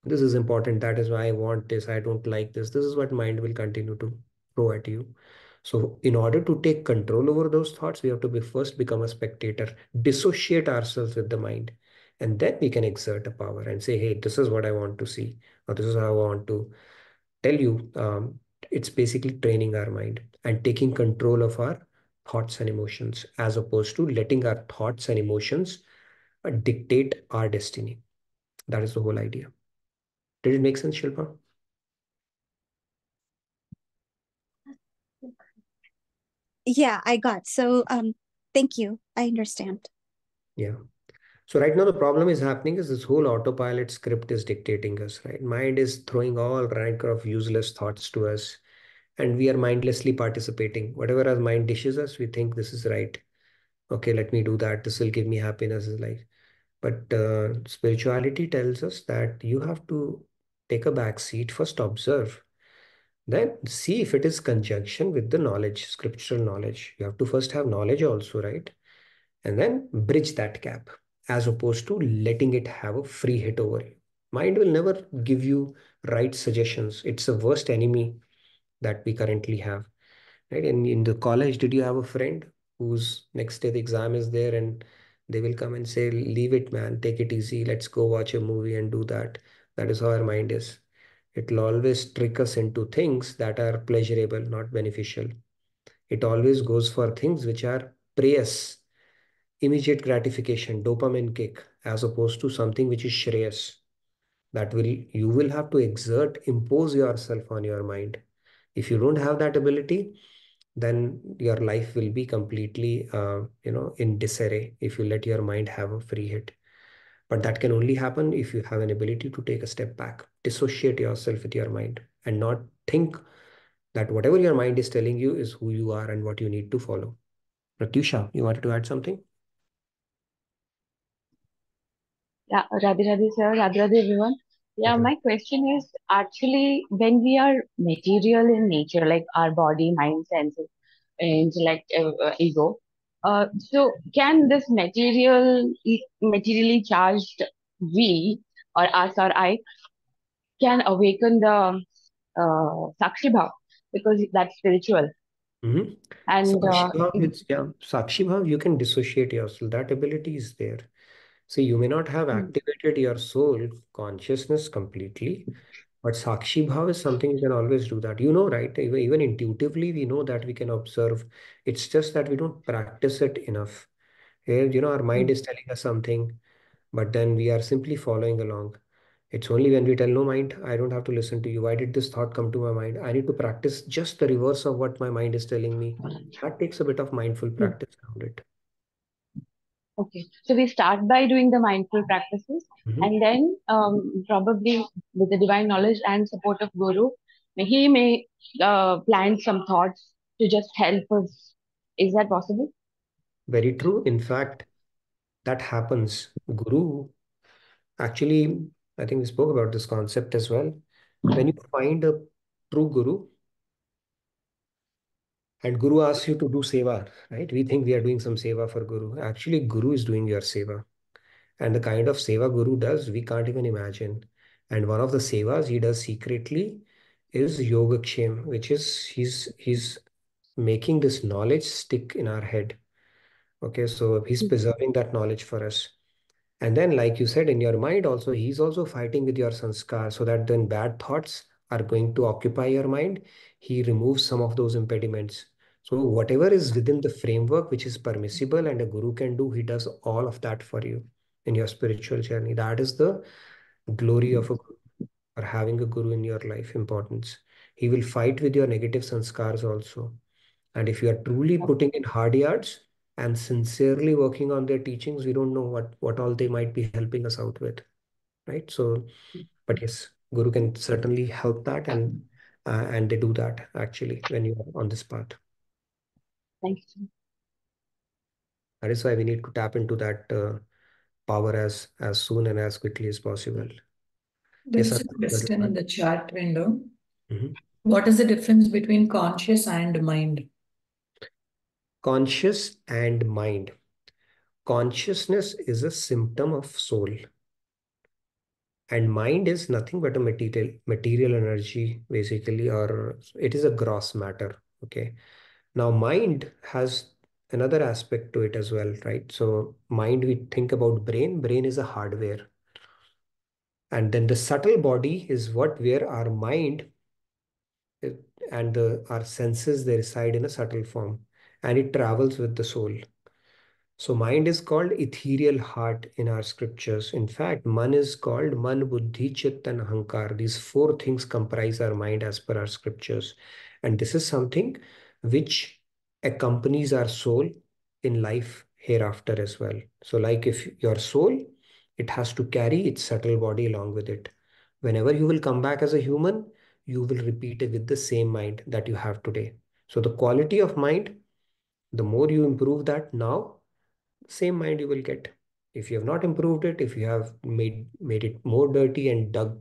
This is important. That is why I want this. I don't like this. This is what mind will continue to throw at you. So in order to take control over those thoughts, we have to first become a spectator, dissociate ourselves with the mind. And then we can exert a power and say, hey, this is what I want to see, or this is how I want to tell you. It's basically training our mind and taking control of our thoughts and emotions, as opposed to letting our thoughts and emotions dictate our destiny. That is the whole idea. Did it make sense, Shilpa? Yeah, I got. So thank you. I understand. Yeah. So right now the problem is happening is this whole autopilot script is dictating us, right? Mind is throwing all rank of useless thoughts to us, and we are mindlessly participating. Whatever our mind dishes us, we think this is right. Okay, let me do that. This will give me happiness in life. But spirituality tells us that you have to take a back seat, first observe, then see if it is conjunction with the knowledge, scriptural knowledge. You have to first have knowledge also, right? And then bridge that gap as opposed to letting it have a free hit over you. Mind will never give you right suggestions. It's the worst enemy that we currently have. Right? In the college, did you have a friend whose next day the exam is there and they will come and say, leave it, man, take it easy, let's go watch a movie and do that. That is how our mind is. It will always trick us into things that are pleasurable, not beneficial. It always goes for things which are preyas, immediate gratification, dopamine kick, as opposed to something which is shreyas. That will you will have to exert, impose yourself on your mind. If you don't have that ability, then your life will be completely, in disarray if you let your mind have a free hit. But that can only happen if you have an ability to take a step back, dissociate yourself with your mind, and not think that whatever your mind is telling you is who you are and what you need to follow. Pratyusha, you wanted to add something? Yeah, Radhe Radhe sir, Radhe Radhe everyone. Yeah, Okay. my question is actually when we are material in nature, like our body, mind, senses, intellect, ego. So can this materially charged we or us or I can awaken the Sakshi Bhav because that's spiritual Mm-hmm. and Sakshi Bhav, you can dissociate yourself. That ability is there. See, you may not have activated your soul consciousness completely, but Sakshi Bhav is something you can always do that. You know, right? Even intuitively, we know that we can observe. It's just that we don't practice it enough. Our mind is telling us something, but then we are simply following along. It's only when we tell, no, mind, I don't have to listen to you. Why did this thought come to my mind? I need to practice just the reverse of what my mind is telling me. That takes a bit of mindful practice around it. Okay, so we start by doing the mindful practices, and then probably with the divine knowledge and support of Guru, he may plant some thoughts to just help us. Is that possible? Very true. In fact, that happens. Guru, actually, I think we spoke about this concept as well. When you find a true Guru, and Guru asks you to do seva, right? We think we are doing some seva for Guru. Actually, Guru is doing your seva. And the kind of seva Guru does, we can't even imagine. And one of the sevas he does secretly is Yogakshem, which is he's making this knowledge stick in our head. Okay, so he's preserving that knowledge for us. And then, like you said, in your mind also, he's also fighting with your sanskar so that then bad thoughts are going to occupy your mind. He removes some of those impediments. So whatever is within the framework which is permissible and a guru can do, he does all of that for you in your spiritual journey. That is the glory of a guru, or having a guru in your life, importance. He will fight with your negative sanskars also. And if you are truly putting in hard yards and sincerely working on their teachings, we don't know what all they might be helping us out with, right? So, but yes, Guru can certainly help that, and they do that actually when you are on this path. Thank you. That is why we need to tap into that power as soon and as quickly as possible. There Yes, is a question in the chat window. Mhm. What is the difference between conscious and mind? Conscious and mind. Consciousness is a symptom of soul, and mind is nothing but a material energy, basically, or it is a gross matter. Okay. Now, mind has another aspect to it as well, right? So, mind, we think about brain. Brain is a hardware, and then the subtle body is what where our mind uh, and our senses, they reside in a subtle form, and it travels with the soul. So mind is called ethereal heart in our scriptures. In fact, man is called man, buddhi, chit, and ahankar. These four things comprise our mind as per our scriptures. And this is something which accompanies our soul in life hereafter as well. So like if your soul, it has to carry its subtle body along with it. Whenever you will come back as a human, you will repeat it with the same mind that you have today. So the quality of mind, the more you improve that now, same mind you will get. If you have not improved it, if you have made it more dirty and dug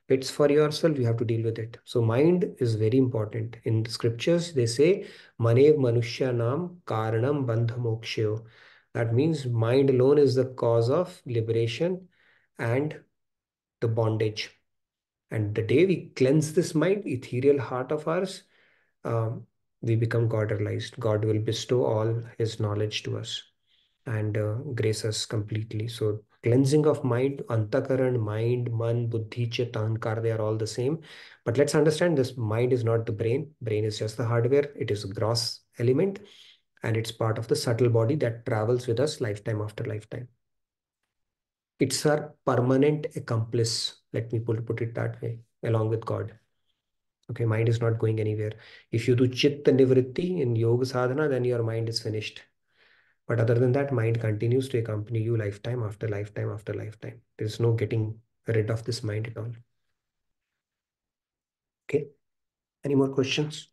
pits for yourself, you have to deal with it. So mind is very important. In the scriptures, they say, Manev Manushya Nam Karanam Bandha Mokshayo. That means mind alone is the cause of liberation and the bondage. And the day we cleanse this mind, ethereal heart of ours, we become God realized. God will bestow all his knowledge to us and grace us completely. So cleansing of mind, antakaran, mind, man, buddhi, chit, ahankar, they are all the same. But let's understand, this mind is not the brain. Brain is just the hardware. It is a gross element, and it's part of the subtle body that travels with us lifetime after lifetime. It's our permanent accomplice. Let me put it that way, along with God. Okay, mind is not going anywhere. If you do chitta nivritti in yoga sadhana, then your mind is finished. But other than that, mind continues to accompany you lifetime after lifetime after lifetime. There's no getting rid of this mind at all. Okay. Any more questions?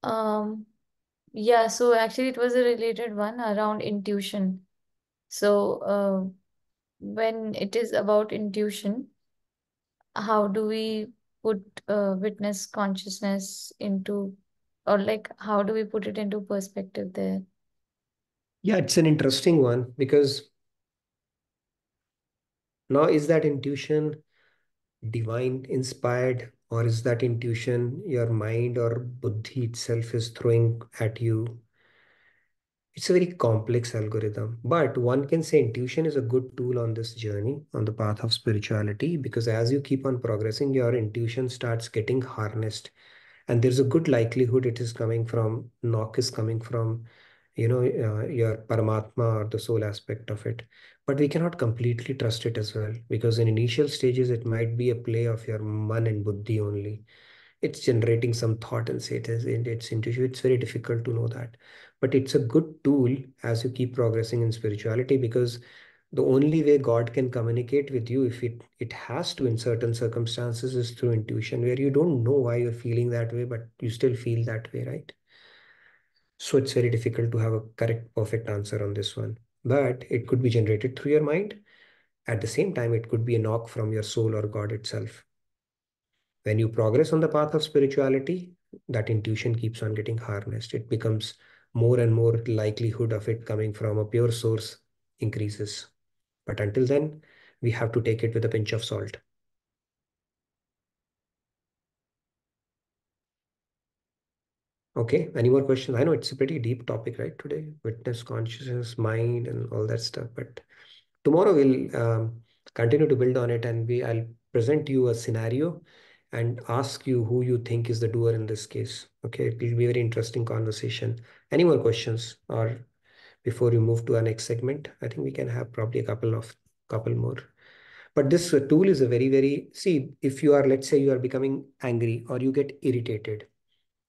Yeah, so actually it was a related one around intuition. So when it is about intuition, how do we put witness consciousness into, or like how do we put it into perspective there? Yeah, it's an interesting one, because now, is that intuition divine inspired, or is that intuition your mind or buddhi itself is throwing at you? It's a very complex algorithm, but one can say intuition is a good tool on this journey, on the path of spirituality, because as you keep on progressing, your intuition starts getting harnessed. And there's a good likelihood it is coming from, knock is coming from, your Paramatma or the soul aspect of it. But we cannot completely trust it as well, because in initial stages, it might be a play of your man and buddhi only. It's generating some thought and say it's intuition. It's very difficult to know that. But it's a good tool as you keep progressing in spirituality, because the only way God can communicate with you, if it has to in certain circumstances, is through intuition, where you don't know why you're feeling that way, but you still feel that way, right? So it's very difficult to have a correct, perfect answer on this one. But it could be generated through your mind. At the same time, it could be a knock from your soul or God itself. When you progress on the path of spirituality, that intuition keeps on getting harnessed. It becomes more and more likelihood of it coming from a pure source increases. But until then, we have to take it with a pinch of salt. Okay, any more questions? I know it's a pretty deep topic, right, today? Witness, consciousness, mind, and all that stuff. But tomorrow we'll continue to build on it, and I'll present you a scenario and ask you who you think is the doer in this case. Okay, it will be a very interesting conversation. Any more questions? Or before we move to our next segment, I think we can have probably a couple more. But this tool is a very, see, if you are, let's say you are becoming angry or you get irritated,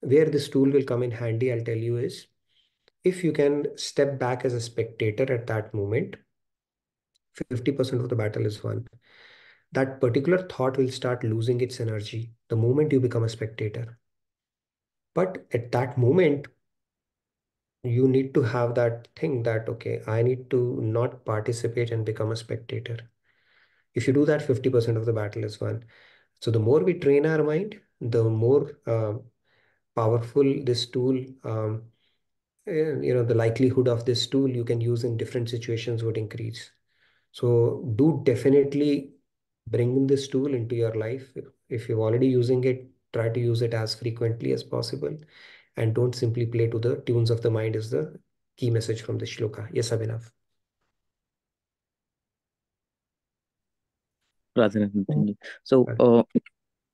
where this tool will come in handy, I'll tell you, is if you can step back as a spectator at that moment, 50% of the battle is won. That particular thought will start losing its energy the moment you become a spectator. But at that moment, you need to have that thing that, okay, I need to not participate and become a spectator. If you do that, 50% of the battle is won. So the more we train our mind, the more powerful this tool, the likelihood of this tool you can use in different situations would increase. So do definitely bring this tool into your life. If you're already using it, try to use it as frequently as possible, and don't simply play to the tunes of the mind is the key message from the shloka. Yes, Abhinav. So,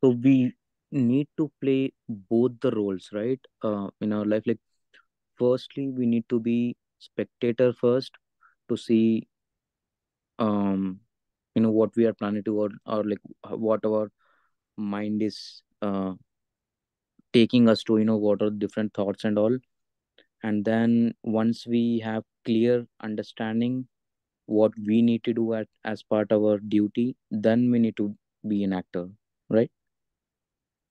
so we need to play both the roles, right? In our life, like firstly, we need to be spectator first to see, what we are planning to, or like what our mind is taking us to, what are different thoughts and all. And then once we have clear understanding what we need to do as part of our duty, then we need to be an actor, right?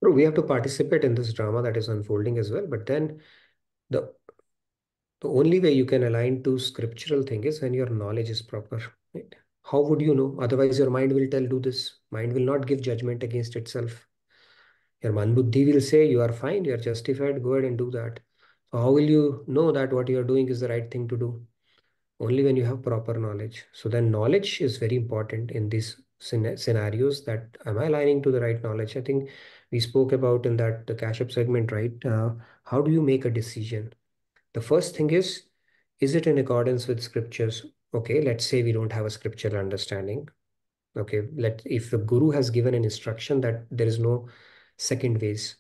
We have to participate in this drama that is unfolding as well. But then the only way you can align to scriptural thing is when your knowledge is proper, right? How would you know? Otherwise, your mind will tell, do this. Mind will not give judgment against itself. Your man buddhi will say, you are fine, you are justified, go ahead and do that. So how will you know that what you are doing is the right thing to do? Only when you have proper knowledge. So then knowledge is very important in these scenarios, that am I aligning to the right knowledge? I think we spoke about in that the cash up segment, right? How do you make a decision? The first thing is it in accordance with scriptures? Okay, let's say we don't have a scriptural understanding. Okay, if the guru has given an instruction that there is no second ways.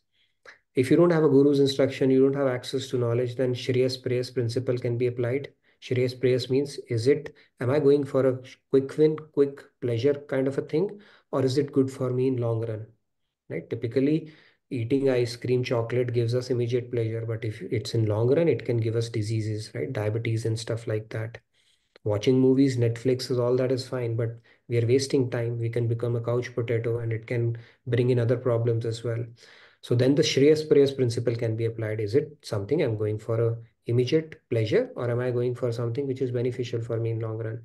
If you don't have a guru's instruction, you don't have access to knowledge, then Shreyas Preyas principle can be applied. Shreyas Preyas means, am I going for a quick win, quick pleasure kind of a thing, or is it good for me in long run? Right? Typically, eating ice cream, chocolate gives us immediate pleasure, but if it's in long run, it can give us diseases, right? Diabetes and stuff like that. Watching movies, Netflix is all that is fine, but we are wasting time. We can become a couch potato and it can bring in other problems as well. So then the Shreyas Preyas principle can be applied. Is it something I'm going for a immediate pleasure, or am I going for something which is beneficial for me in long run?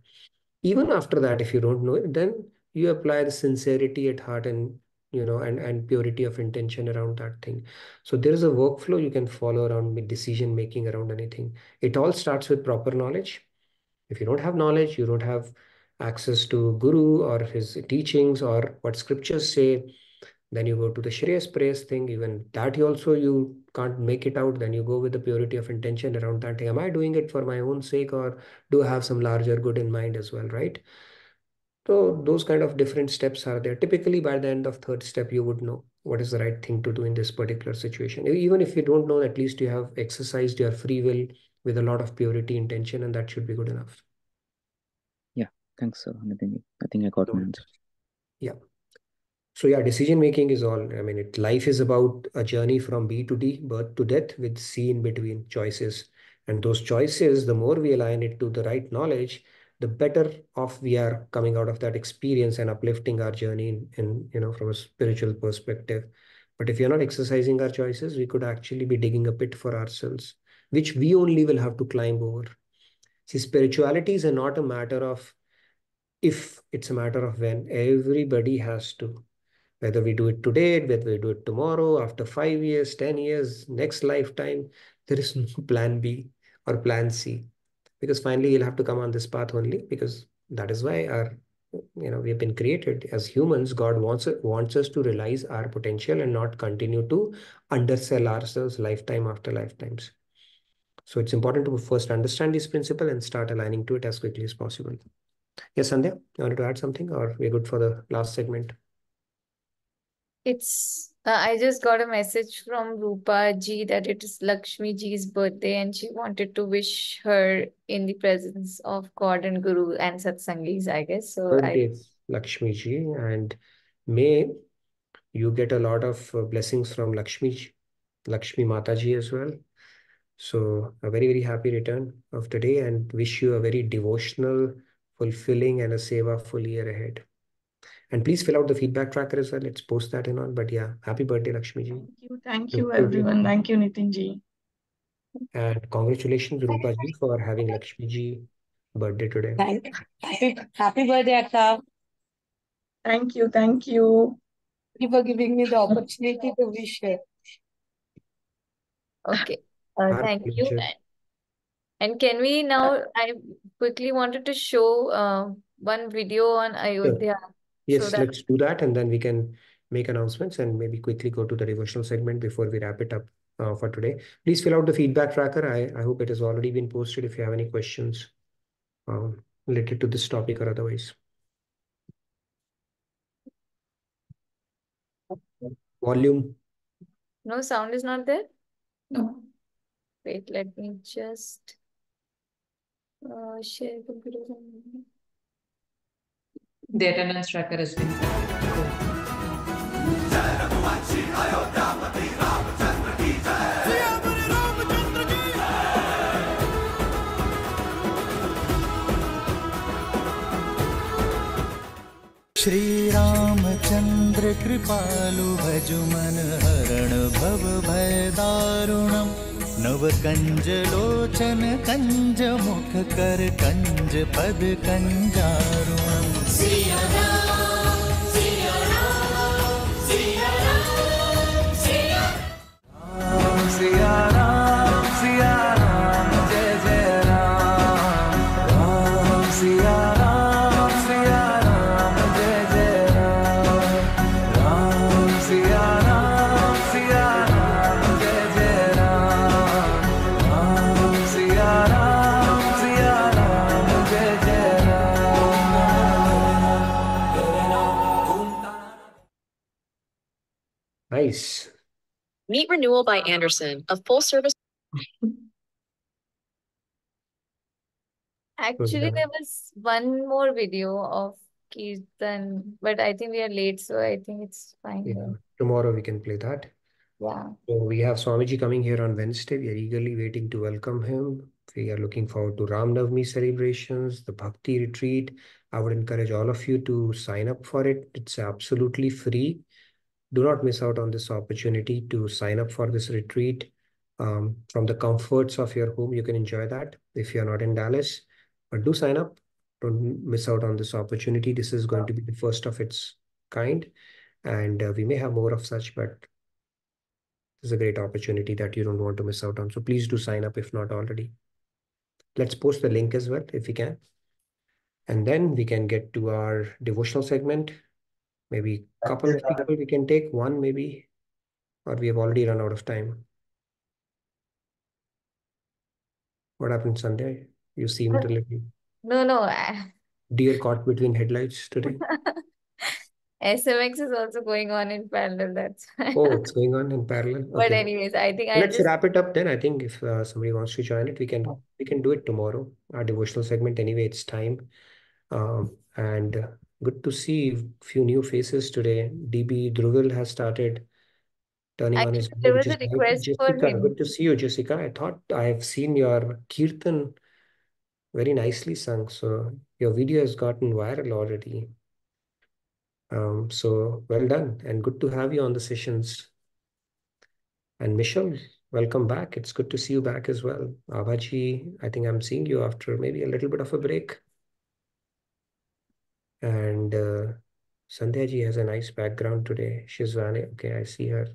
Even after that, if you don't know it, then you apply the sincerity at heart and and purity of intention around that thing. So there is a workflow you can follow around with decision making around anything. It all starts with proper knowledge. If you don't have knowledge, you don't have access to guru or his teachings or what scriptures say, then you go to the Shreyas Prayas thing. Even that you can't make it out. Then you go with the purity of intention around that. Am I doing it for my own sake, or do I have some larger good in mind as well, right? So those kind of different steps are there. Typically, by the end of third step, you would know what is the right thing to do in this particular situation. Even if you don't know, at least you have exercised your free will with a lot of purity intention, and that should be good enough. Yeah, thanks, Nitin. I think I got my answer. Yeah. So yeah, decision making is all. I mean, life is about a journey from B to D, birth to death, with C in between choices. And those choices, the more we align it to the right knowledge, the better off we are coming out of that experience and uplifting our journey from a spiritual perspective. But if you're not exercising our choices, we could actually be digging a pit for ourselves, which we only will have to climb over. See, spirituality is not a matter of if, it's a matter of when. Everybody has to. Whether we do it today, whether we do it tomorrow, after 5 years, 10 years, next lifetime, there is no plan B or plan C. Because finally you'll have to come on this path only, because that is why we have been created as humans. God wants us to realize our potential and not continue to undersell ourselves lifetime after lifetimes. So it's important to first understand this principle and start aligning to it as quickly as possible. Yes, Sandhya, you wanted to add something, or we're good for the last segment? It's I just got a message from Rupa ji that it is Lakshmi ji's birthday and she wanted to wish her in the presence of God and Guru and Satsangis, I guess. So Birthday, Lakshmi ji, and may you get a lot of blessings from Lakshmi Mataji as well. So a very, very happy return of today, and wish you a very devotional, fulfilling, and a seva-full year ahead. And please fill out the feedback tracker as well. Let's post that in on. But yeah, happy birthday, Lakshmi ji. Thank you everyone. Thank you, Nitin ji. And congratulations, Rupa ji, for having Lakshmi ji birthday today. Happy birthday, Akka. Thank you. Thank you. Thank you for giving me the opportunity to wish her. okay. Our Thank you. pleasure. And can we now, I quickly wanted to show one video on Ayodhya. Yes, that let's do that, and then we can make announcements and maybe quickly go to the devotional segment before we wrap it up for today. Please fill out the feedback tracker. I hope it has already been posted if you have any questions related to this topic or otherwise. Volume. No sound is not there? No. Wait, let me just share computer. The attendance tracker has been Shri Ramchandra कृपालु भजु मन हरण भव भय दारुणम् नव कंज लोचन कंज मुख कर कंज पद कंजारुणम् सिया राम सिया राम सिया राम सिया राम सिया राम सिया राम जय जय राम राम सिया राम सिया राम जय जय राम राम सिया राम सिया राम जय जय राम राम सिया राम जय जय Ram. Nice. Meet Renewal by Anderson, a full-service. Actually, there was one more video of Kirtan, but I think we are late, so I think it's fine. Yeah, tomorrow we can play that. Yeah. So we have Swamiji coming here on Wednesday. We are eagerly waiting to welcome him. We are looking forward to Ram Navami celebrations, the Bhakti retreat. I would encourage all of you to sign up for it. It's absolutely free. Do not miss out on this opportunity to sign up for this retreat. From the comforts of your home, you can enjoy that if you're not in Dallas. But do sign up. Don't miss out on this opportunity. This is going to be the first of its kind. And we may have more of such, but this is a great opportunity that you don't want to miss out on. So please do sign up if not already. Let's post the link as well if we can. And then we can get to our devotional segment. Maybe a couple of people we can take, one maybe, or we have already run out of time. What happened Sunday? You seemed a little No. deer caught between headlights today. SMX is also going on in parallel. That's fine. Oh, it's going on in parallel. But Okay. anyways, I think Let's wrap it up then. I think if somebody wants to join it, we can do it tomorrow. Our devotional segment anyway, it's time. And good to see a few new faces today. DB Druvil has started turning on his Actually, there video, which was is a great. request for Jessica, him. good to see you, Jessica. I thought I have seen your Kirtan very nicely sung. So your video has gotten viral already. So well done and good to have you on the sessions. And Michelle, welcome back. It's good to see you back as well. Abhaji, I think I'm seeing you after maybe a little bit of a break. And Sandhya ji has a nice background today. Shizvani, okay, I see her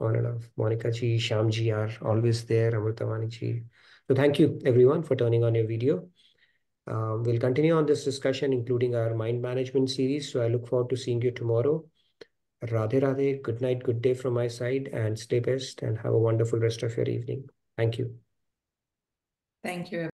on and off. Monica ji, Sham ji are always there. Amritavani ji. So thank you everyone for turning on your video. We'll continue on this discussion, including our mind management series. So I look forward to seeing you tomorrow. Radhe Radhe, good night, good day from my side, and stay best and have a wonderful rest of your evening. Thank you. Thank you.